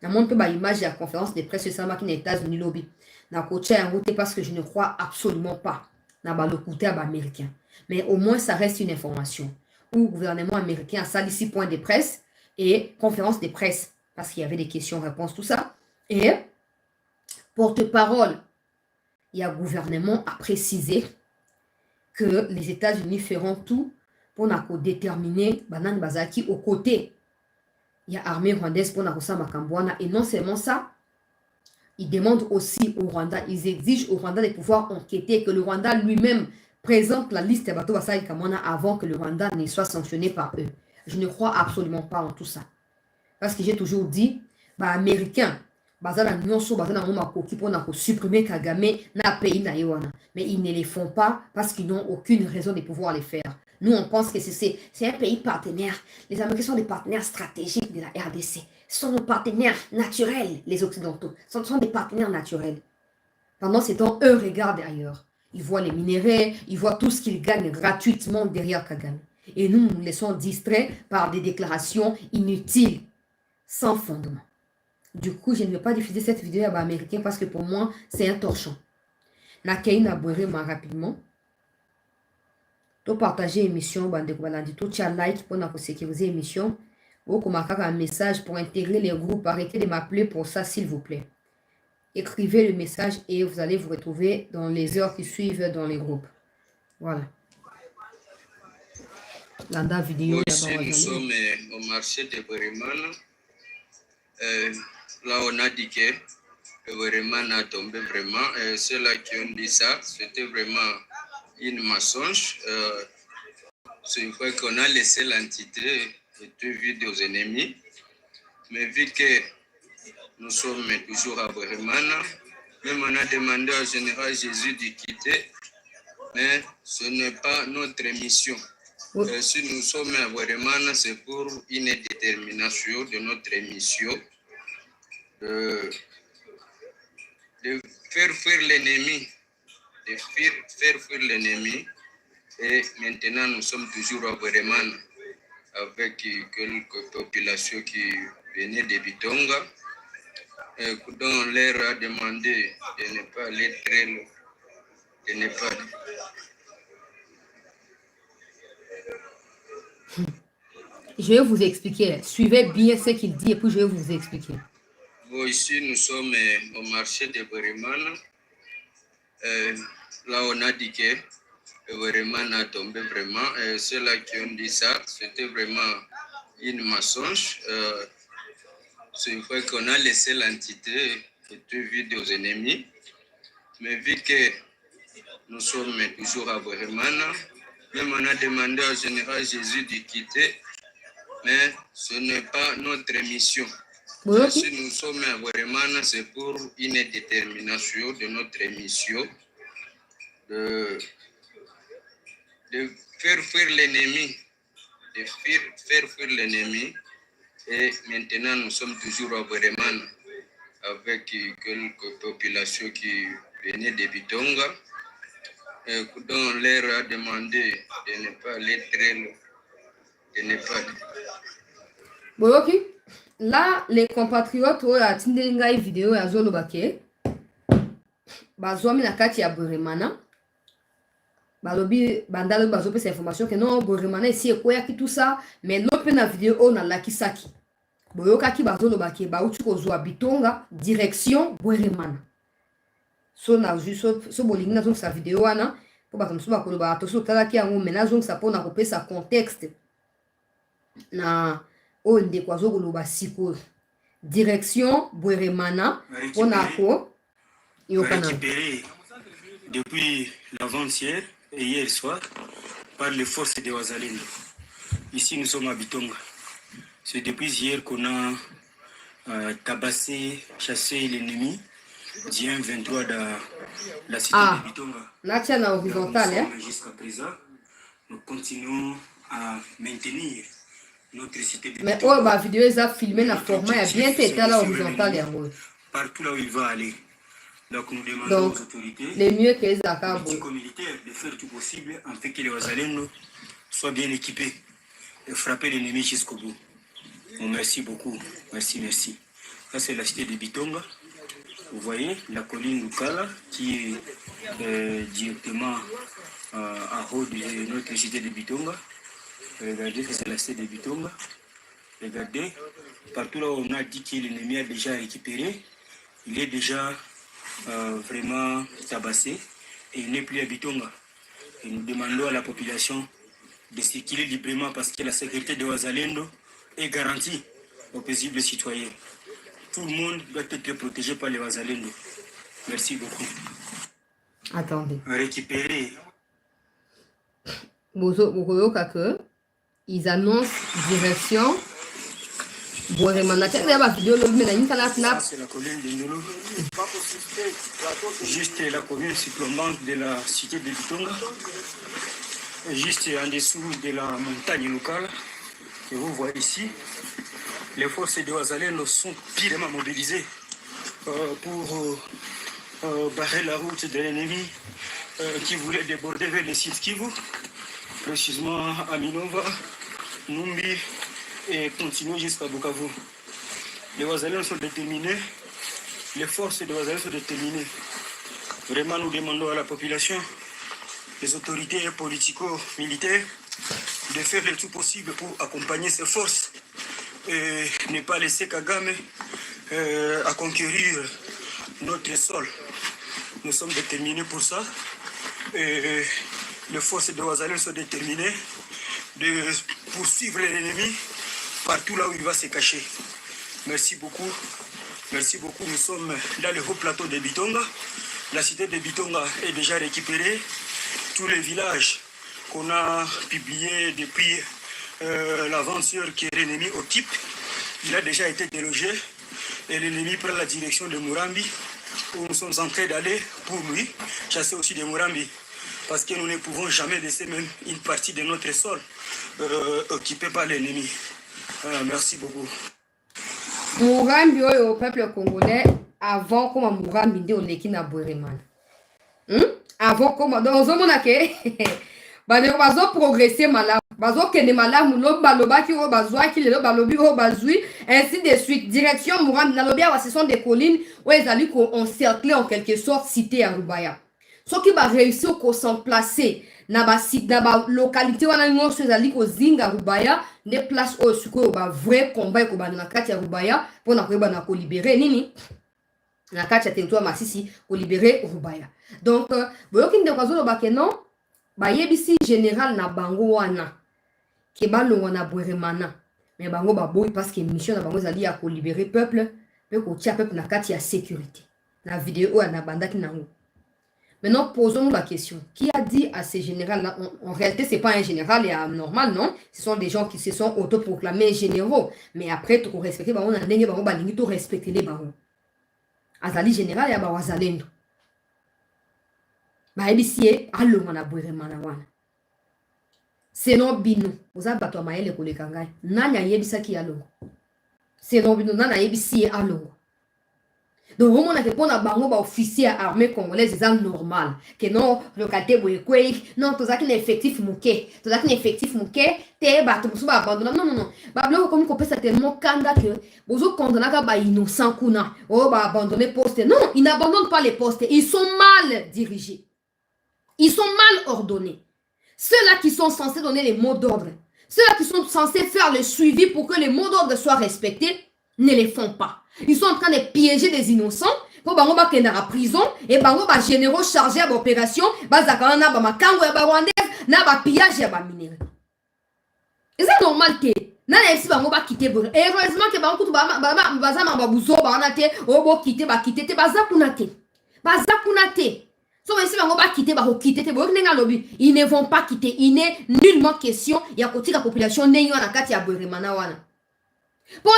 Na montre ba image à la conférence de presse sur les États-Unis lobby. Na kocha yango te parce que je ne crois absolument pas na ba lokuta ba américain. Mais au moins ça reste une information. Où le gouvernement américain a sali 6 points de presse et conférence de presse parce qu'il y avait des questions-réponses tout ça. Et porte-parole, il y a gouvernement à préciser que les États-Unis feront tout pour déterminer Banan Bazaki aux côtés. Il y a armée rwandaise pour Nakosa Makambouana. Et non seulement ça, ils demandent aussi au Rwanda, ils exigent au Rwanda de pouvoir enquêter, que le Rwanda lui-même présente la liste de Bato Basai Kamwana avant que le Rwanda ne soit sanctionné par eux. Je ne crois absolument pas en tout ça. Parce que j'ai toujours dit, Américains, pour supprimer Kagame na pays na Yoana. Mais ils ne les font pas parce qu'ils n'ont aucune raison de pouvoir les faire. Nous, on pense que c'est un pays partenaire. Les Américains sont des partenaires stratégiques de la RDC. Ce sont nos partenaires naturels, les Occidentaux. Ce sont des partenaires naturels. Pendant ce temps, eux regardent ailleurs. Ils voient les minéraux, ils voient tout ce qu'ils gagnent gratuitement derrière Kagame. Et nous nous laissons distraits par des déclarations inutiles, sans fondement. Du coup, je ne vais pas diffuser cette vidéo à américain parce que pour moi, c'est un torchon. Nakaina Bouérema rapidement. To partager l'émission, to like pour sécuriser l'émission. Ou comme un message pour intégrer les groupes. Arrêtez de m'appeler pour ça, s'il vous plaît. Écrivez le message et vous allez vous retrouver dans les heures qui suivent dans les groupes. Voilà. Landa vidéo. Aussi, nous sommes au marché de Bouérema. Là, on a dit que Bouérema a tombé vraiment. Ceux-là qui ont dit ça, c'était vraiment une mensonge. C'est une fois qu'on a laissé l'entité été vide aux ennemis. Mais vu que nous sommes toujours à Bweremana, même on a demandé au général Jésus de quitter, mais ce n'est pas notre mission. Si nous sommes à Bweremana, c'est pour une détermination de notre mission de faire fuir l'ennemi, de faire fuir l'ennemi. Et maintenant, nous sommes toujours à Bweremana avec quelques populations qui venaient de Bitonga. Donc, on leur a demandé de ne pas aller très loin, de ne pas... Je vais vous expliquer. Suivez bien ce qu'il dit et puis je vais vous expliquer. Bon, ici, nous sommes au marché de Bweremana. Là, on a dit que Bweremana a tombé vraiment. Ceux-là qui ont dit ça, c'était vraiment une mensonge. C'est vrai qu'on a laissé l'entité vide aux ennemis. Mais vu que nous sommes toujours à Bweremana, même on a demandé au général Jésus de quitter, mais ce n'est pas notre mission. Si nous sommes à Bweremana, c'est pour une détermination de notre mission de faire fuir l'ennemi, de faire fuir l'ennemi. Et maintenant, nous sommes toujours à Bweremana avec quelques populations qui venaient de Bitonga. Donc, on leur a demandé de ne pas aller très loin, de ne pas... Boyoki, là, les compatriotes ont attendu une vidéo à Zolobake. Bazoami na kati ya Bweremana. Balobi bandalo bazope cette information que non Bweremana ici et quoi qui tout ça, mais l'autre na vidéo on a lakisaki. Boyoka ki bazolobake ba uti kozwa Bitonga direction Bweremana. So na juste so bolingi na zo sa vidéo wana po ba kamso ba koloba to so tala ki yango mena zo sa pona kopesa contexte na o ndeko zo koloba siko direction Bweremana on ko récupéré depuis l'avant-hier et hier soir par les forces de Wazalendo. Ici nous sommes à Bitonga. C'est depuis hier qu'on a tabassé, chassé l'ennemi du 23 de la cité de Bitonga. Là, tiens, la horizontale. Jusqu'à présent, nous continuons à maintenir notre cité de Mais Bitonga. oh, ma vidéo est filmée, la format est bien été à la horizontale. Partout là où il va aller. Donc nous demandons aux autorités, les mieux que les militaires, de faire tout possible afin que les Wazalendo soient bien équipés et frapper l'ennemi jusqu'au bout. Bon, merci beaucoup. Merci. Ça, c'est la cité de Bitonga. Vous voyez la colline Lukala qui est directement en haut de notre cité de Bitonga. Regardez, c'est la cité de Bitonga. Regardez, partout là où on a dit que l'ennemi a déjà récupéré, il est déjà vraiment tabassé et il n'est plus à Bitonga. Et nous demandons à la population de circuler librement parce que la sécurité de Wazalendo est garantie aux paisibles citoyens. Tout le monde doit être protégé par les Wazalendo. Merci beaucoup. Attendez. Récupérer. Ils annoncent direction Bweremana. C'est la colline de Ndolo. Juste la commune supplémentaire de la cité de Bitonga. Juste en dessous de la montagne locale que vous voyez ici. Les forces de Wazalendo sont pilement mobilisées pour barrer la route de l'ennemi qui voulait déborder vers le site Kivu, précisément à Minova, Numbi et continuer jusqu'à Bukavu. Les Wazalendo sont déterminés, les forces de Wazalendo sont déterminées. Vraiment, nous demandons à la population, les autorités politico-militaires, de faire le tout possible pour accompagner ces forces et ne pas laisser Kagame à conquérir notre sol. Nous sommes déterminés pour ça. Et les forces de Wazalendo sont déterminées de poursuivre l'ennemi partout là où il va se cacher. Merci beaucoup. Nous sommes dans le haut plateau de Bitonga. La cité de Bitonga est déjà récupérée. Tous les villages qu'on a publiés depuis l'avanceur qui est l'ennemi au type, il a déjà été délogé et l'ennemi prend la direction de Murambi où nous sommes en train d'aller pour lui chasser aussi des Murambi parce que nous ne pouvons jamais laisser même une partie de notre sol occupée par l'ennemi. Merci beaucoup. Murambi au peuple congolais avant comme Murambi de oleki na Bwereman. Avant comme dans un monde bazo progresser malamu bazo kende malamu lo balobaki o bazwa ki lelo balobi o bazui ainsi de suite direction Murambi na lobia wa ce sont des collines où ils allaient encercler en quelque sorte cité à Rubaya. Ceux qui va réussir ko s'emplacer na ba site na ba localité wana nyonso ezali ko zinga Rubaya des places au suko ba vrai combat ko ba na kati ya Rubaya pour na ko ba na ko libérer nini na kati ya territoire Masisi ko libérer Rubaya. Donc boyoki ndeko ba ke non ba yebisi général na bango wana ke balongo na Bweremana mais bango ba boy parce que mission na bango ezali ya ko libérer peuple pe ko tia peuple na kati ya sécurité na vidéo na bandaki nango. Maintenant, posons-nous la question. Qui a dit à ces généraux-là, en réalité, ce n'est pas un général normal, non? Ce sont des gens qui se sont autoproclamés généraux. Mais après, tu respectes, on a dit que tu respectes les barons. Azali général, il y a Bazalendo. Baebisie, allo mana Bweremana wana. Sinon, bino, vous avez battu à maïle pour les kangai. Nanya yebisa ki allo. Sinon, bino, nana yebisie allo. Donc, on a répondu à bango ba officier armée congolaise, c'est normal. Que non, localité boyekwe, non, tout ça qui est effectif mouké. Tout ça qui est effectif mouké, te ba tout ça abandonner. Non, non, non. Ba blo comme qu'on peut ça tellement kanda que bozo condamna ka ba innocent kuna. Oh ba abandonner poste. Non, ils n'abandonnent pas les postes. Ils sont mal dirigés. Ils sont mal ordonnés. Ceux-là qui sont censés donner les mots d'ordre, ceux-là qui sont censés faire le suivi pour que les mots d'ordre soient respectés, ne les font pas. Ils sont en train de piéger des innocents pour bango ba kenda en prison et bango ba généraux chargés à l'opération ba zakana na ba makango ya ba rwandaise na ba pillage ya ba minéraux. Et c'est normal que na esi bango ba quitter bon. Heureusement que bango kutu ba bazama ba buzo ba na te o bo quitter te ba zakuna te. Ba zakuna te. So esi bango ba quitter ba quitter te bo nenga lobi. Ils ne vont pas quitter. Il n'est nullement question ya kotika population nenyo na kati ya Bweremana wana. Pour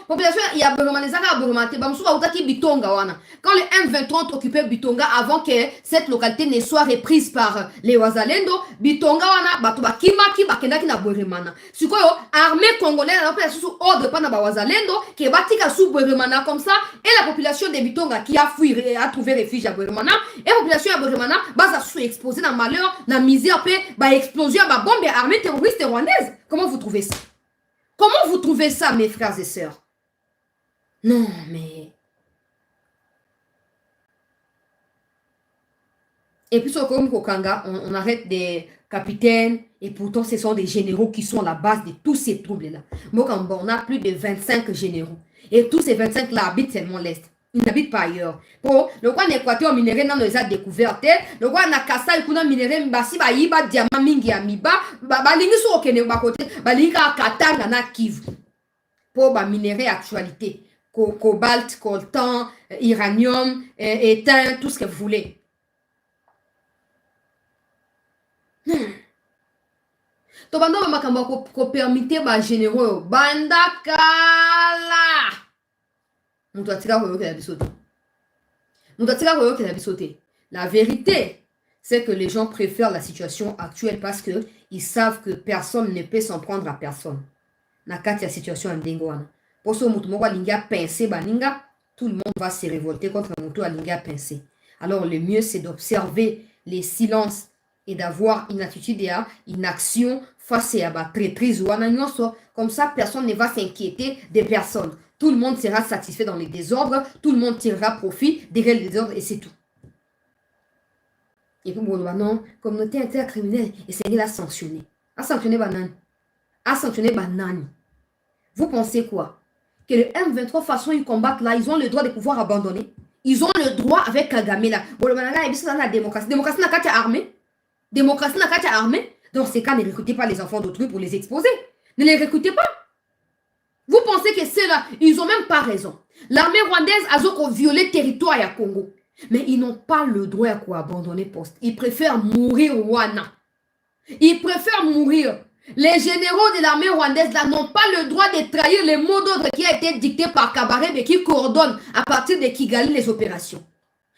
population, il y a besoin de Bitonga wana. Quand les M23 occupaient Bitonga avant que cette localité ne soit reprise par les Wazalendo, Bitonga wana batuba kimaki bakenda na Bweremana. Sikoyo armée congolaise a sous ordre pas na Wazalendo qui batika sous Bweremana comme ça et la population de Bitonga qui a fui et a trouvé refuge à Bweremana et la population à Bweremana basa sous exposé dans malheur, dans misère pe ba explosion ba bombe armée terroriste rwandaise. Comment vous trouvez ça? Comment vous trouvez ça, mes frères et sœurs? Non, mais... Et puis, comme Kokanga, on arrête des capitaines, et pourtant, ce sont des généraux qui sont à la base de tous ces troubles-là. Mokamba, on a plus de 25 généraux. Et tous ces 25-là habitent seulement l'Est. Ils n'habitent pas ailleurs. Pour le roi d'Équateur minéré dans les a découvertes, le roi n'a Kassa ikuna minéré mbasi ba yiba diamant mingi amiba ba lingi so okene ba côté ba linga Katanga na Kivu. Pour ba minéré actualité, cobalt, coltan, uranium, étain, tout ce que vous voulez. To bando ba makamba ko permettre ba généraux bandakala. La vérité, c'est que les gens préfèrent la situation actuelle parce qu'ils savent que personne ne peut s'en prendre à personne. Na kati ya situation ndengwana. Pour ce mutu moko alinga pincer baninga, tout le monde va se révolter contre mutu alinga pincer. Alors le mieux c'est d'observer les silences et d'avoir une attitude et une action face à la traîtrise ou à comme ça personne ne va s'inquiéter des personnes. Tout le monde sera satisfait dans les désordres, tout le monde tirera profit des désordres et c'est tout. Et puis bon, non, communauté intercriminelle, essayez à sanctionner. À sanctionner banane. À sanctionner banane. Vous pensez quoi? Que le M23 façon ils combattent là, ils ont le droit de pouvoir abandonner. Ils ont le droit avec Kagame là. Bon, il y a la démocratie. Démocratie n'a qu'à armée. Démocratie n'a qu'à armée. Dans ces cas, ne recrutez pas les enfants d'autrui pour les exposer. Ne les recrutez pas. Vous pensez que ceux-là, ils n'ont même pas raison. L'armée rwandaise a violé le territoire à Congo. Mais ils n'ont pas le droit d'abandonner poste. Ils préfèrent mourir Rwanda. Ils préfèrent mourir. Les généraux de l'armée rwandaise là n'ont pas le droit de trahir les mots d'ordre qui a été dicté par Kabarebe et qui coordonne à partir de Kigali les opérations.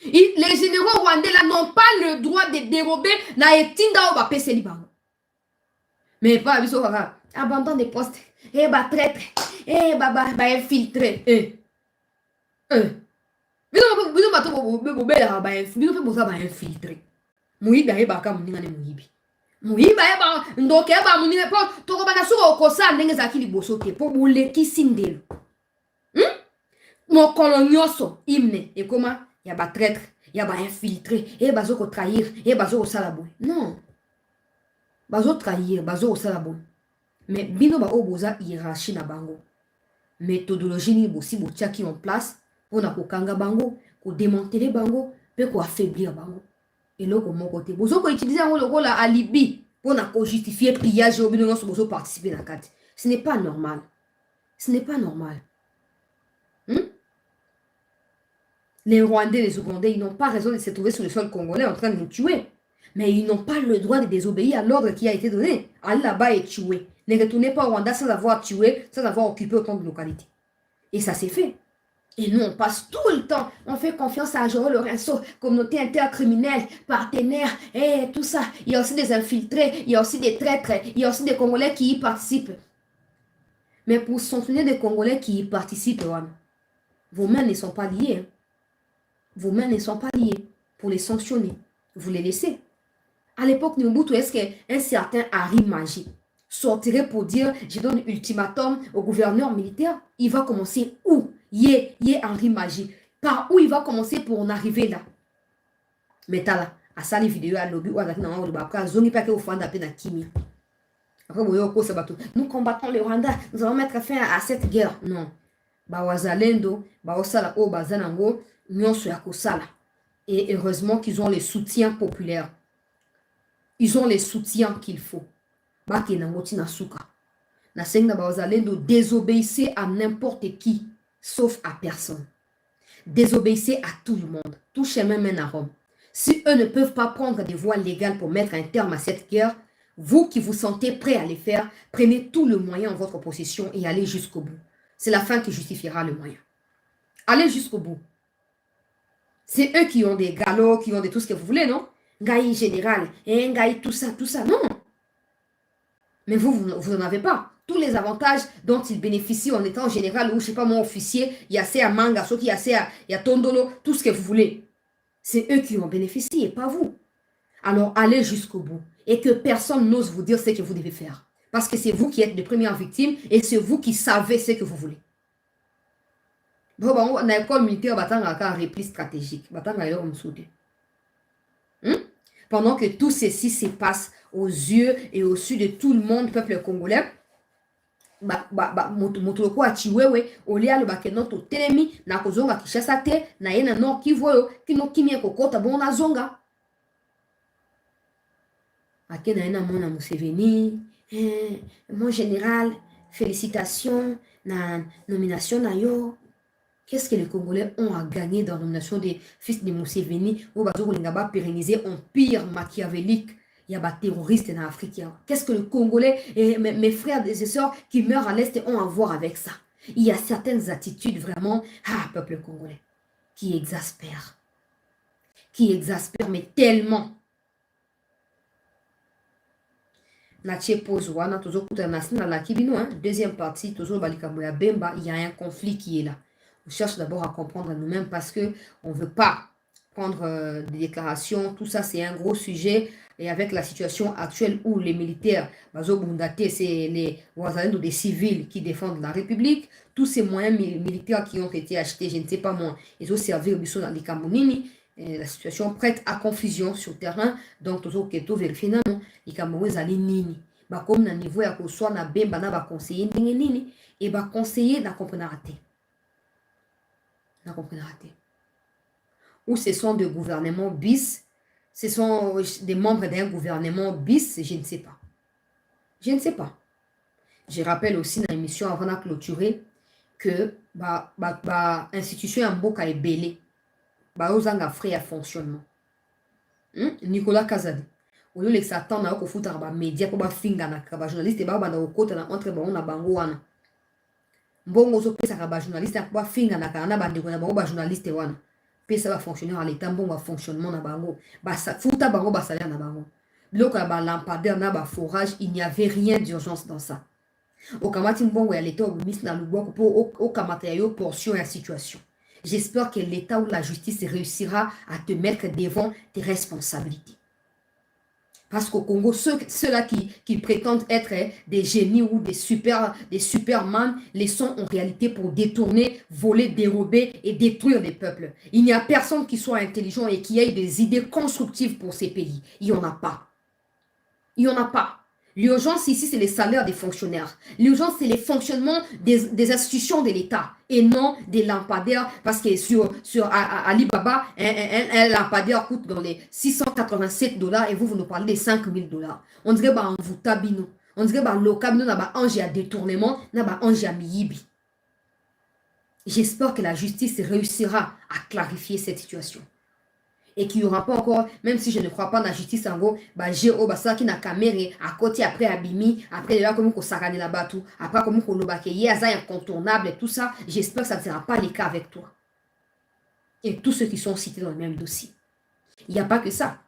Les généraux rwandais là n'ont pas le droit de dérober na etinda oba peseli bango. Mais pas biso kaka abandon des postes ba traître ba infiltré biso bato bobela ba infiltré muyibi ayebaka moninga ne muyibi ayeba ndoke yeba monine mpo tokobanda soki okosala ndenge ezalaki liboso te mpo bolekisi ndelo mokolo nyonso hymne ekoma ya batraître ya bainfiltré bazokotrahir bazokosala boye non bazotrahir bazokosala boye mais bino baoyo boza hiérarchie na bango méthodologie nini bosi botiaki en place mpona kokanga bango kodémantele bango mpe koaffaiblir bango eloko moko te bozokoutilize yango lokola alibi mpona kojustifie pillage oyo bino nyonso bozoparticipe na kati ce n'est pas normal ce n'est pas normal Les Rwandais, les Ougandais, ils n'ont pas raison de se trouver sur le sol congolais en train de nous tuer. Mais ils n'ont pas le droit de désobéir à l'ordre qui a été donné. Allez là-bas et tuer. Ne retournez pas au Rwanda sans avoir tué, sans avoir occupé autant de localités. Et ça s'est fait. Et nous, on passe tout le temps. On fait confiance à Joël Lorenzo, communauté intercriminelle, partenaire, et tout ça. Il y a aussi des infiltrés, il y a aussi des traîtres, il y a aussi des Congolais qui y participent. Mais pour sanctionner des Congolais qui y participent, vos mains ne sont pas liées. Vos mains ne sont pas liées pour les sanctionner. Vous les laissez. À l'époque de Mobutu, est-ce qu'un certain Harry Magie sortirait pour dire « Je donne ultimatum au gouverneur militaire » Il va commencer où? Yé Henri Magie. Par où il va commencer pour en arriver là? Mais t'as là, à ça les vidéos à lobby ou à la fin de après, zoni pas que au fond d'appel à Kimi. Après, nous combattons le Rwanda, nous allons mettre fin à cette guerre. Non. Bawazalendo, Bawasala o Bazanango, nyonso ya kosala. Et heureusement qu'ils ont les soutiens populaires. Ils ont les soutiens qu'il faut. Baki na ngoti na suka. Na senga Bawazalendo, désobéissez à n'importe qui, sauf à personne. Désobéissez à tout le monde. Tout chemin mène à Rome. Si eux ne peuvent pas prendre des voies légales pour mettre un terme à cette guerre, vous qui vous sentez prêt à les faire, prenez tout le moyen en votre possession et allez jusqu'au bout. C'est la fin qui justifiera le moyen. Allez jusqu'au bout. C'est eux qui ont des galops, qui ont de tout ce que vous voulez, non? Gaï général, Gaï tout ça, non. Mais vous n'en avez pas. Tous les avantages dont ils bénéficient en étant général ou, je ne sais pas moi, officier, il y a assez à Manga, il y a assez à Tondolo, tout ce que vous voulez. C'est eux qui ont bénéficié, et pas vous. Alors, allez jusqu'au bout. Et que personne n'ose vous dire ce que vous devez faire. Parce que c'est vous qui êtes les premières victimes et c'est vous qui savez ce que vous voulez. Dans l'école militaire, il y a un repli stratégique. Pendant que tout ceci se passe aux yeux et au su de tout le monde, peuple congolais, motoloko achiwewe olia lo bakeno to telemi na kozonga Kinshasa te na yena no kivoyo kino kimie kokota bona zonga akena yena mona Museveni mon général félicitations na nomination na yo. Qu'est-ce que les Congolais ont à gagner dans la nomination des fils de Museveni ou bazoko pérenniser un pire machiavélique? Il y a des terroristes en Afrique. Qu'est-ce que le Congolais et mes frères et sœurs qui meurent à l'Est ont à voir avec ça? Il y a certaines attitudes vraiment, peuple congolais, qui exaspèrent. Qui exaspèrent, mais tellement. Deuxième partie, il y a un conflit qui est là. On cherche d'abord à comprendre nous-mêmes parce qu'on ne veut pas prendre des déclarations. Tout ça, c'est un gros sujet. Et avec la situation actuelle où les militaires, c'est les voisins des civils qui défendent la République, tous ces moyens militaires qui ont été achetés, je ne sais pas moi, ils ont servi au bisson dans les Camerounini. La situation prête à confusion sur le terrain. Donc, tout ce qui est vérifié, les Camerounais allaient nini. Comme na niveau ya soit na bemba na conseiller nini et conseiller na comprendre raté. Ou ce sont des gouvernements bis, ce sont des membres d'un gouvernement bis, je ne sais pas. Je ne sais pas. Je rappelle aussi dans l'émission avant de clôturer que institution en boka est belé. Ozanga frais à fonctionnement. Nicolas Kazadi. au lieu de s'attendre à foutre à média pour ba finga na ba journaliste ba ba na okota na entre ba na bango wana mbongo zo pesa ba journaliste ba finga na kana ba ndeko na ba journaliste wana pesa ba fonctionnaire à l'état mbongo ba fonctionnement na bango ba futa bango ba salaire na bango biloko ya ba lampadaire na ba forage, il n'y avait rien d'urgence dans ça. Au kamati mbongo ya l'état au ministre na luboko pour au kamata yo portion et situation. J'espère que l'État ou la justice réussira à te mettre devant tes responsabilités. Parce qu'au Congo, ceux-là qui prétendent être des génies ou des superman, les sont en réalité pour détourner, voler, dérober et détruire des peuples. Il n'y a personne qui soit intelligent et qui ait des idées constructives pour ces pays. Il n'y en a pas. Il n'y en a pas. L'urgence ici, c'est les salaires des fonctionnaires. L'urgence, c'est les fonctionnements des institutions de l'État et non des lampadaires. Parce que sur Alibaba, un lampadaire coûte dans les $687 et vous nous parlez des $5000. On dirait bah, on vous tabino. On dirait bah, l'ocabino n'a pas ange à détournement, n'a pas ange à miyibi. J'espère que la justice réussira à clarifier cette situation. Et qu'il n'y aura pas encore, même si je ne crois pas dans la justice en gros, bah j'ai ça qui n'a caméra à côté après Abimi, après là comme qu'on s'arrête là-bas tout, après comme qu'on l'obakeye, ça incontournable et tout ça, j'espère que ça ne sera pas le cas avec toi. Et tous ceux qui sont cités dans le même dossier. Il n'y a pas que ça.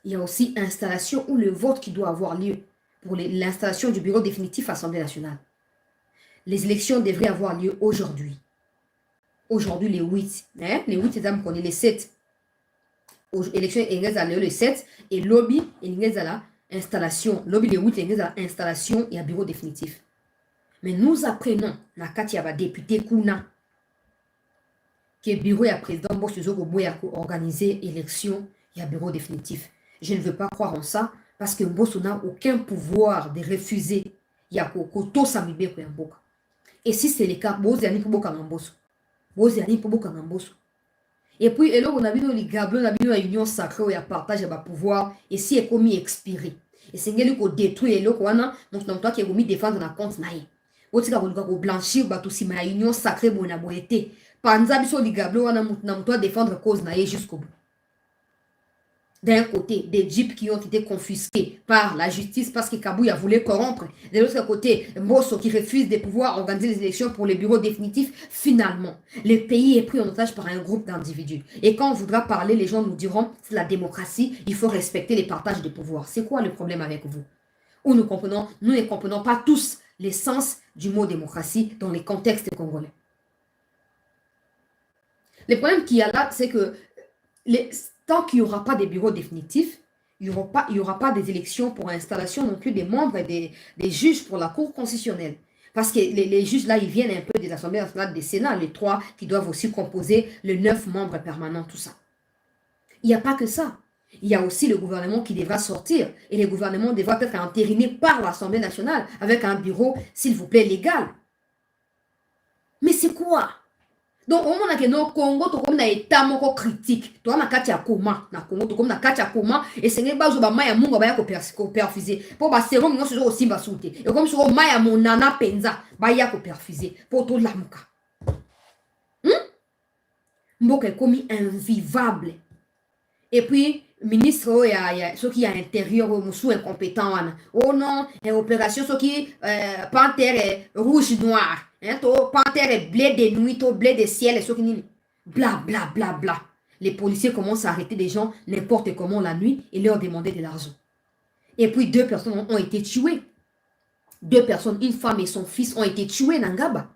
Il y a aussi installation ou le vote qui doit avoir lieu pour l'installation du bureau définitif à l'Assemblée nationale. Les élections devraient avoir lieu aujourd'hui. Aujourd'hui les 8. Hein? Les 8 états qu'on est les 7. Élection le 7 et lobby à la installation lobby le 8 à installation et à bureau définitif. Mais nous apprenons la Katia va député Kuna que le bureau et président Bosso organiser élection et à bureau définitif. Je ne veux pas croire en ça parce que Bosso n'a aucun pouvoir de refuser Yakoto Samibe Koyamboka. Et si c'est le cas, Bozani pour Bokanamboso. Bozani pour Bokanamboso. Et puis, et là, on a vu les gabelons, on a vu une union sacrée où il y a partage de pouvoir, et si est commis expiré. Et c'est ce qu'on détruit, et là, donc, toi qui est commis défendre la compte, naïe. Aussi, on a blanchir, bah, tout si ma union sacrée, mon aboyété. Panza, sur les gabelons, on a toi défendre cause naïe jusqu'au bout. D'un côté, des jeeps qui ont été confisqués par la justice parce que Kabouya voulait corrompre. De l'autre côté, Mbosso qui refuse de pouvoir organiser les élections pour les bureaux définitifs. Finalement, le pays est pris en otage par un groupe d'individus. Et quand on voudra parler, les gens nous diront c'est la démocratie, il faut respecter les partages de pouvoir. C'est quoi le problème avec vous? Ou nous ne comprenons pas tous l'essence du mot démocratie dans les contextes congolais. Le problème qu'il y a là, c'est que tant qu'il n'y aura pas de bureaux définitifs, il n'y aura pas des élections pour installation non plus des membres et des juges pour la Cour constitutionnelle. Parce que les juges, là, ils viennent un peu des assemblées nationales, des Sénats, les 3 qui doivent aussi composer les 9 membres permanents, tout ça. Il n'y a pas que ça. Il y a aussi le gouvernement qui devra sortir. Et le gouvernement devra être entériné par l'Assemblée nationale avec un bureau, s'il vous plaît, légal. Mais c'est quoi? Donc, au moment où nous Congo, tu comme na état moko critique, tu as na kati ya koma na Congo, tu comme na kati ya koma et c'est ne bazo ba maya mungu ba ya ko perfuser. Pour ba sérum non so aussi ba souté. Et comme sur maya monana penza ba ya ko perfuser pour tout lamuka. Mboka est commis invivable. Et puis ministre ya ceux qui à intérieur musu incompétent wana. Oh non, et opération ceux qui panthère rouge noir. To panthère blé de nuit, to blé de ciel, et ce qui bla bla bla bla. Les policiers commencent à arrêter des gens n'importe comment la nuit et leur demander de l'argent. Et puis 2 personnes ont été tuées. 2 personnes, une femme et son fils, ont été tués dans Ngaba.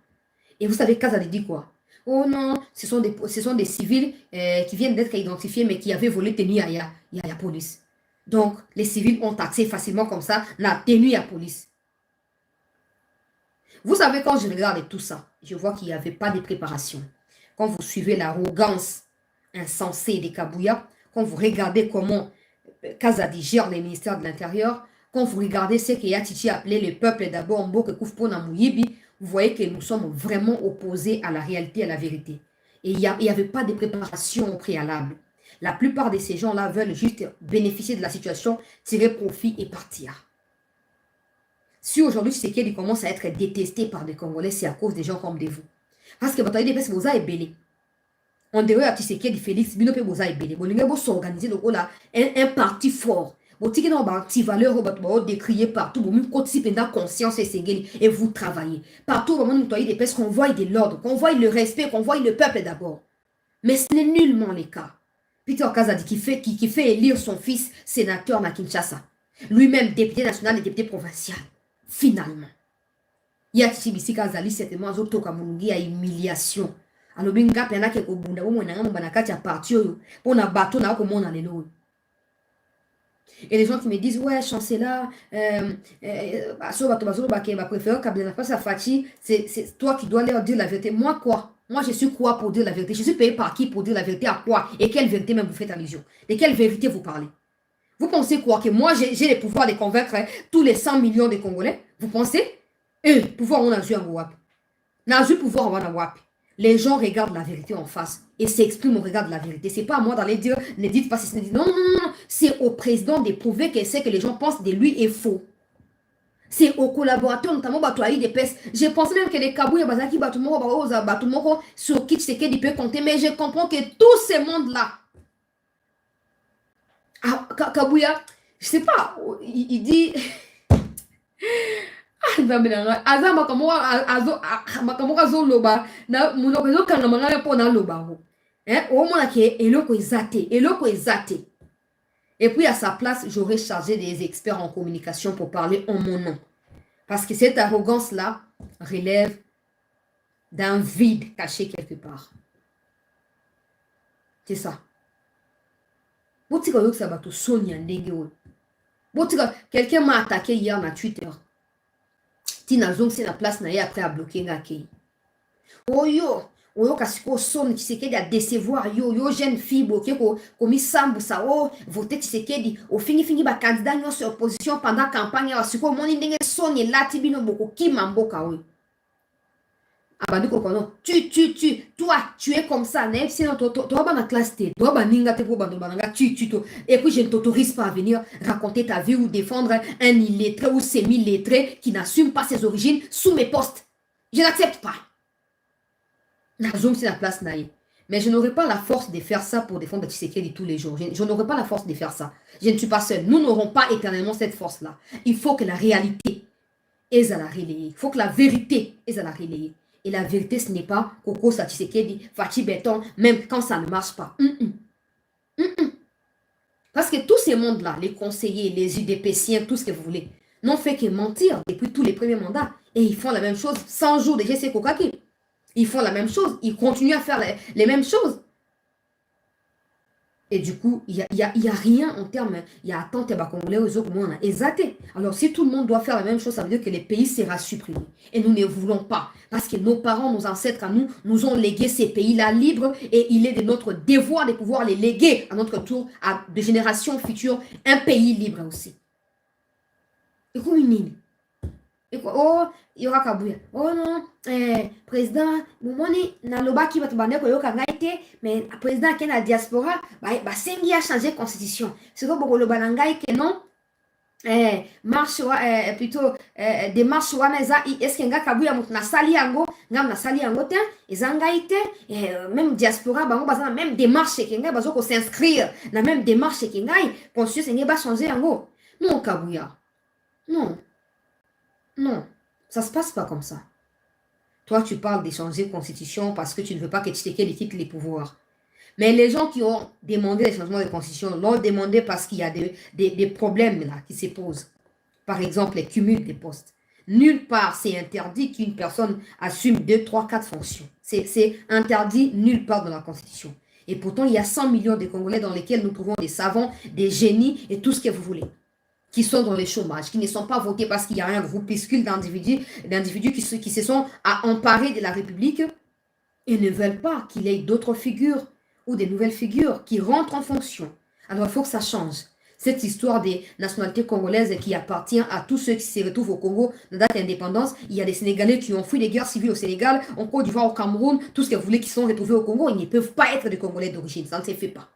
Et vous savez, Kazali dit quoi? Oh non, ce sont des civils qui viennent d'être identifiés mais qui avaient volé tenue à la police. Donc, les civils ont accès facilement comme ça la tenue à la police. Vous savez, quand je regarde tout ça, je vois qu'il n'y avait pas de préparation. Quand vous suivez l'arrogance insensée des Kabouya, quand vous regardez comment Kazadi gère les ministères de l'Intérieur, quand vous regardez ce que Yatichi appelait le peuple d'abord, Mboke Koufpona Mouyibi, vous voyez que nous sommes vraiment opposés à la réalité, à la vérité. Et il n'y avait pas de préparation au préalable. La plupart de ces gens-là veulent juste bénéficier de la situation, tirer profit et partir. Si aujourd'hui Tshisekedi commence à être détesté par des Congolais, c'est à cause des gens comme vous. Parce que vous avez des gens qui belé. On dirait à Tshisekedi Félix, Binope Boza est belé. Vous avez s'organiser un parti fort. Botiki na ba ti valeur ba décrier partout, vous même côté pendant conscience et vous travaillez. Partout vous nettoyer des pestes, qu'on voie de l'ordre, qu'on voie le respect, qu'on voie le peuple d'abord. Mais ce n'est nullement le cas. Peter Kazadi qui fait élire son fils sénateur à Kinshasa. Lui-même député national et député provincial. Finalement. Il y a Tibisi Kazali certainement zoto kamungi à humiliation. Alors binga pena ke ko bunda wo mona ngamba na kati ya parti yo pona bateau na ko mona lelo. Et les gens qui me disent ouais chancelier préfère Kabila pas sa Fachi, c'est toi qui dois leur dire la vérité. Moi quoi? Moi je suis quoi pour dire la vérité? Je suis payé par qui pour dire la vérité? À quoi? Et quelle vérité même vous faites allusion? De quelle vérité vous parlez? Vous pensez quoi? Que moi j'ai le pouvoir de convaincre tous les 100 millions de Congolais? Vous pensez? Pouvoir on a joué en WAP. N'a joué pouvoir on a WAP. Les gens regardent la vérité en face et s'expriment au regard de la vérité. C'est pas à moi d'aller dire, ne dites pas si ce n'est dit. Non, non, non. C'est au président de prouver que ce que les gens pensent de lui est faux. C'est aux collaborateurs, notamment Batoaï des PES. Je pense même que les Kabouya Bazaki Batumoko sur qui c'est qu'il peut compter. Mais je comprends que tout ce monde-là. Kabouya, je sais pas, il dit. Aza makamoko azoloba na munoko ezokanga mangana mpo na loba ho omona ke eloko ezate. Et puis à sa place j'aurais chargé des experts en communication pour parler en mon nom, parce que cette arrogance là relève d'un vide caché quelque part. C'est ça. Botika yo sabato Sonia ndenge o. Botika quelqu'un m'a attaqué hier na Twitter. Tina Zong c'est la place na après à bloquer ngaki. Oyo kasiko son Tshisekedi à décevoir yo jeune fille bloqué ko mi sambu sa voter Tshisekedi au fini ba candidat nyo sur opposition pendant campagne ya siko moni ndenge son là tibino boko kimamboka o. Abandi ko kono toi tu es comme ça né sinon toi ba na classe T toi ba ninga te ko bando bananga tu et puis je ne t'autorise pas à venir raconter ta vie ou défendre un illettré ou semi-lettré qui n'assume pas ses origines sous mes postes. Je n'accepte pas. Zoom c'est la place naïe. Mais je n'aurai pas la force de faire ça pour défendre Tshisekedi tous les jours. Je n'aurai pas la force de faire ça. Je ne suis pas seul. Nous n'aurons pas éternellement cette force-là. Il faut que la réalité est à la relayer. Il faut que la vérité est à la relayer. Et la vérité, ce n'est pas Koko Tshisekedi, Fachi Béton, même quand ça ne marche pas. Parce que tous ces mondes-là, les conseillers, les UDPciens, tout ce que vous voulez, n'ont fait que mentir depuis tous les premiers mandats. Et ils font la même chose 100 jours de GC Kokaki. Ils font la même chose. Ils continuent à faire les mêmes choses. Et du coup, il y a rien en termes, il y a attente congolais aux autres on a exaté. Alors si tout le monde doit faire la même chose, ça veut dire que le pays sera supprimé. Et nous ne voulons pas. Parce que nos parents, nos ancêtres à nous ont légué ces pays-là libres et il est de notre devoir de pouvoir les léguer à notre tour à de générations futures un pays libre aussi. Et comme une île. Il y aura Kabouya. Oh non, président, Moumoni, Nalobaki Batubane Koyoka Ngaite, mais président qui est la diaspora, Sengi a changé de constitution. C'est quoi pour le Balangaï que non? Marche, plutôt, des marches, est-ce qu'il y a Kabouya Moutna Saliango, Nam Saliango, et Zangaïte, même diaspora, même des marches qui ont s'inscrire, dans même des marches qui ont changer en go. Non, Kabouya. Non, ça se passe pas comme ça. Toi, tu parles de changer de constitution parce que tu ne veux pas que Tshisekedi quitte les pouvoirs. Mais les gens qui ont demandé le changement de constitution l'ont demandé parce qu'il y a des problèmes là qui se posent. Par exemple, les cumuls des postes. Nulle part, c'est interdit qu'une personne assume 2, 3, 4 fonctions. C'est interdit nulle part dans la constitution. Et pourtant, il y a 100 millions de Congolais dans lesquels nous trouvons des savants, des génies et tout ce que vous voulez, qui sont dans le chômage, qui ne sont pas votés parce qu'il y a un groupuscule d'individus qui se sont emparés de la République et ne veulent pas qu'il y ait d'autres figures ou des nouvelles figures qui rentrent en fonction. Alors il faut que ça change. Cette histoire des nationalités congolaises qui appartient à tous ceux qui se retrouvent au Congo de date d'indépendance. Il y a des Sénégalais qui ont fui les guerres civiles au Sénégal, en Côte d'Ivoire, au Cameroun, tout ce que vous voulez qui sont retrouvés au Congo. Ils ne peuvent pas être des Congolais d'origine, ça ne se fait pas.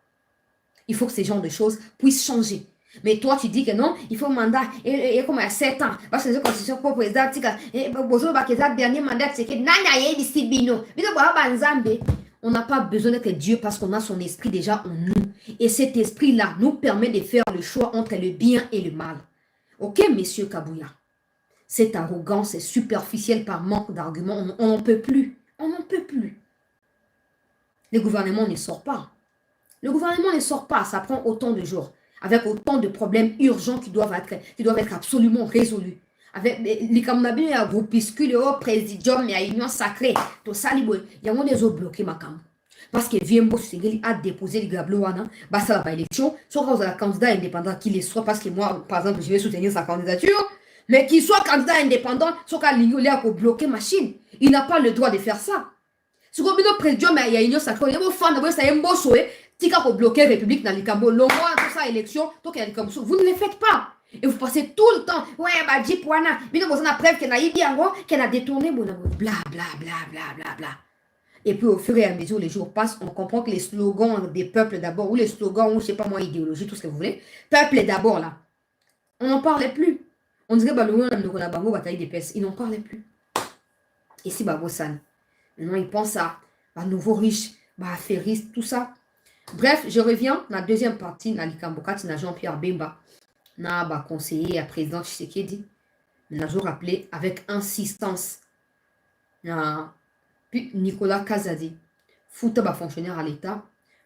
Il faut que ces genres de choses puissent changer. Mais toi, tu dis que non, il faut un mandat, et comme il y a 7 ans, parce que la constitution pour le président, le dernier mandat, c'est que on n'a pas besoin d'être Dieu parce qu'on a son esprit déjà en nous. Et cet esprit-là nous permet de faire le choix entre le bien et le mal. Ok, messieurs Kabouya? Cette arrogance est superficielle par manque d'arguments. On n'en peut plus. On n'en peut plus. Le gouvernement ne sort pas. Le gouvernement ne sort pas. Ça prend autant de jours. Avec autant de problèmes urgents qui doivent être absolument résolus. Avec les camarades, il y a un groupuscule, au présidium, il y a une union sacrée. Tout ça, il y a des autres bloqués, ma cam. Parce que Viembo Sengeli a déposé le gablouana, bah ça va pas élection. Soit quand vous avez un candidat indépendant qu'il est soit parce que moi, par exemple, je vais soutenir sa candidature, mais qu'il soit candidat indépendant, soit qu'à l'union, pour bloquer machine. Il n'a pas le droit de faire ça. Si vous avez un président, mais il y a une union sacrée, il y a un fan, ça y est, un beau souhait, tika pour bloquer la République dans les Cambo, l'envoi, tout ça, élection, donc il y a des Cambo. Vous ne le faites pas. Et vous passez tout le temps, ouais, bah, Jeep, wana, mais vous avez la preuve qu'elle a eu bien, qu'elle a détourné, bla, bla, bla, bla, bla, bla. Et puis au fur et à mesure, les jours passent, on comprend que les slogans des peuples d'abord, ou les slogans, ou je sais pas moi, idéologie, tout ce que vous voulez, peuple d'abord là, on n'en parlait plus. On dirait, bah, le monde a bango bataille d'épaisse, ils n'en parlaient plus. Et si, bah, Bossan, maintenant ils pensent à nouveau riche, bah, affairistes, tout ça. Bref, je reviens, la deuxième partie, dans l'Ikambokat, na Jean-Pierre Bemba, na, bah, conseiller à président Tshisekedi, mais je rappelé avec insistance, na, puis Nicolas Kazadi, fouta ba fonctionnaire à l'État,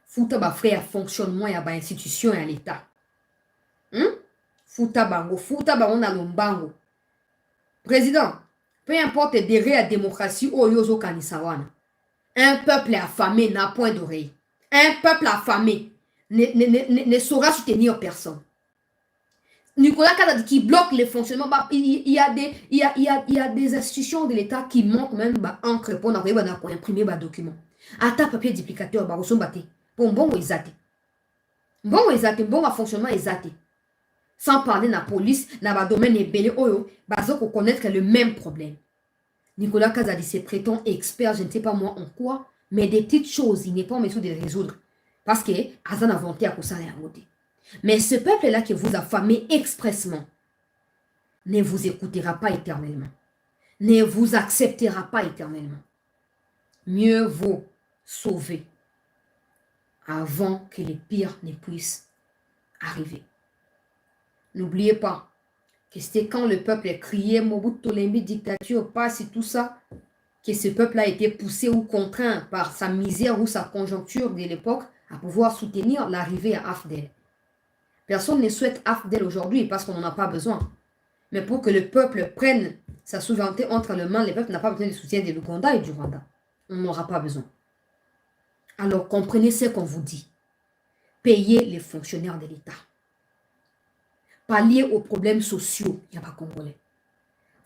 fouta ba frère fonctionnement et ba institution à l'État. Fouta bango, fouta ba on a lombango. Président, peu importe derrière la démocratie ou yozo kanisawana. Un peuple affamé n'a point d'oreille. Un peuple affamé ne saura soutenir personne. Nicolas Kazadi qui bloque le fonctionnement, bah, il y a des institutions de l'État qui manquent même encre pour imprimer des documents. Ata papier duplicateur, bah, bon exact. Bon fonctionnement exact. Sans parler de la police, dans le domaine ébélé, pour connaître le même problème. Nicolas Kazadi se prétend expert, je ne sais pas moi en quoi, mais des petites choses, il n'est pas en mesure de les résoudre. Parce que Azan a inventé à quoi ça a voté. Mais ce peuple-là qui vous a affamé expressement ne vous écoutera pas éternellement. Ne vous acceptera pas éternellement. Mieux vaut sauver avant que les pires ne puissent arriver. N'oubliez pas que c'était quand le peuple criait Mobutu Tolembi, dictature, passe et tout ça, que ce peuple a été poussé ou contraint par sa misère ou sa conjoncture de l'époque à pouvoir soutenir l'arrivée à Afdel. Personne ne souhaite Afdel aujourd'hui parce qu'on n'en a pas besoin. Mais pour que le peuple prenne sa souveraineté entre les mains, le peuple n'a pas besoin du soutien de l'Ouganda et du Rwanda. On n'aura pas besoin. Alors comprenez ce qu'on vous dit. Payez les fonctionnaires de l'État. Pallier aux problèmes sociaux, il n'y a pas Congolais.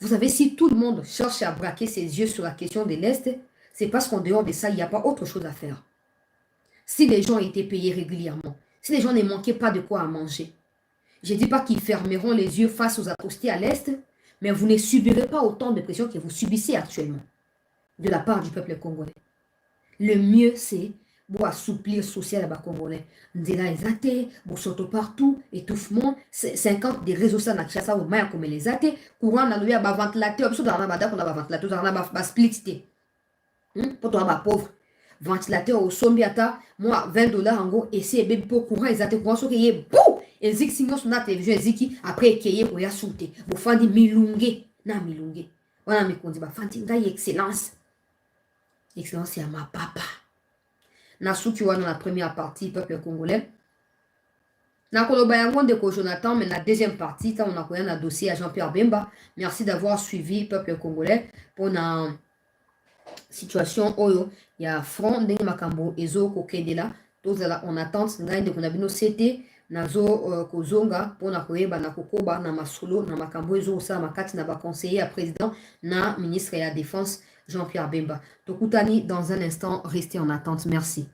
Vous savez, si tout le monde cherche à braquer ses yeux sur la question de l'Est, c'est parce qu'en dehors de ça, il n'y a pas autre chose à faire. Si les gens étaient payés régulièrement, si les gens ne manquaient pas de quoi à manger, je ne dis pas qu'ils fermeront les yeux face aux atrocités à l'Est, mais vous ne subirez pas autant de pression que vous subissez actuellement de la part du peuple congolais. Le mieux, c'est pour assouplir social à bas congolais. Ndela ezate, pour sauter partout, étouffement, 50 des réseaux ça n'a pas au maire comme les athées, courant dans le bas ventilateur, parce qu'on a un ventilateur, on a un split. Pour toi, pauvre. Ventilateur au sombiata, moi, $20 en gros, et c'est bébé pour courant, ils athées courant, sur qui est bouh! Et zik sinon sur la télévision, ziki, après, qui est pour y assoupter. Vous faites des milungé, na milungé. Voilà, mais qu'on dit, bah, faites une excellence. Excellence, c'est à ma papa. Nassou qui voit dans la première partie, peuple congolais. Na kolobayangon de ko Jonathan, mais la deuxième partie, on a un dossier à Jean-Pierre Bemba. Merci d'avoir suivi peuple congolais pour la situation oyo. Il y a front de Makambo, Ezo Kokedela. Tous là, on attend, on a bien CT, Nazo Kozonga, pour na koyeba na kokoba, na masolo, na Makambo, Ezo Osa, Makati, na ba conseiller à président, na ministre et à défense. Jean-Pierre Bemba. Tokutani, dans un instant, restez en attente. Merci.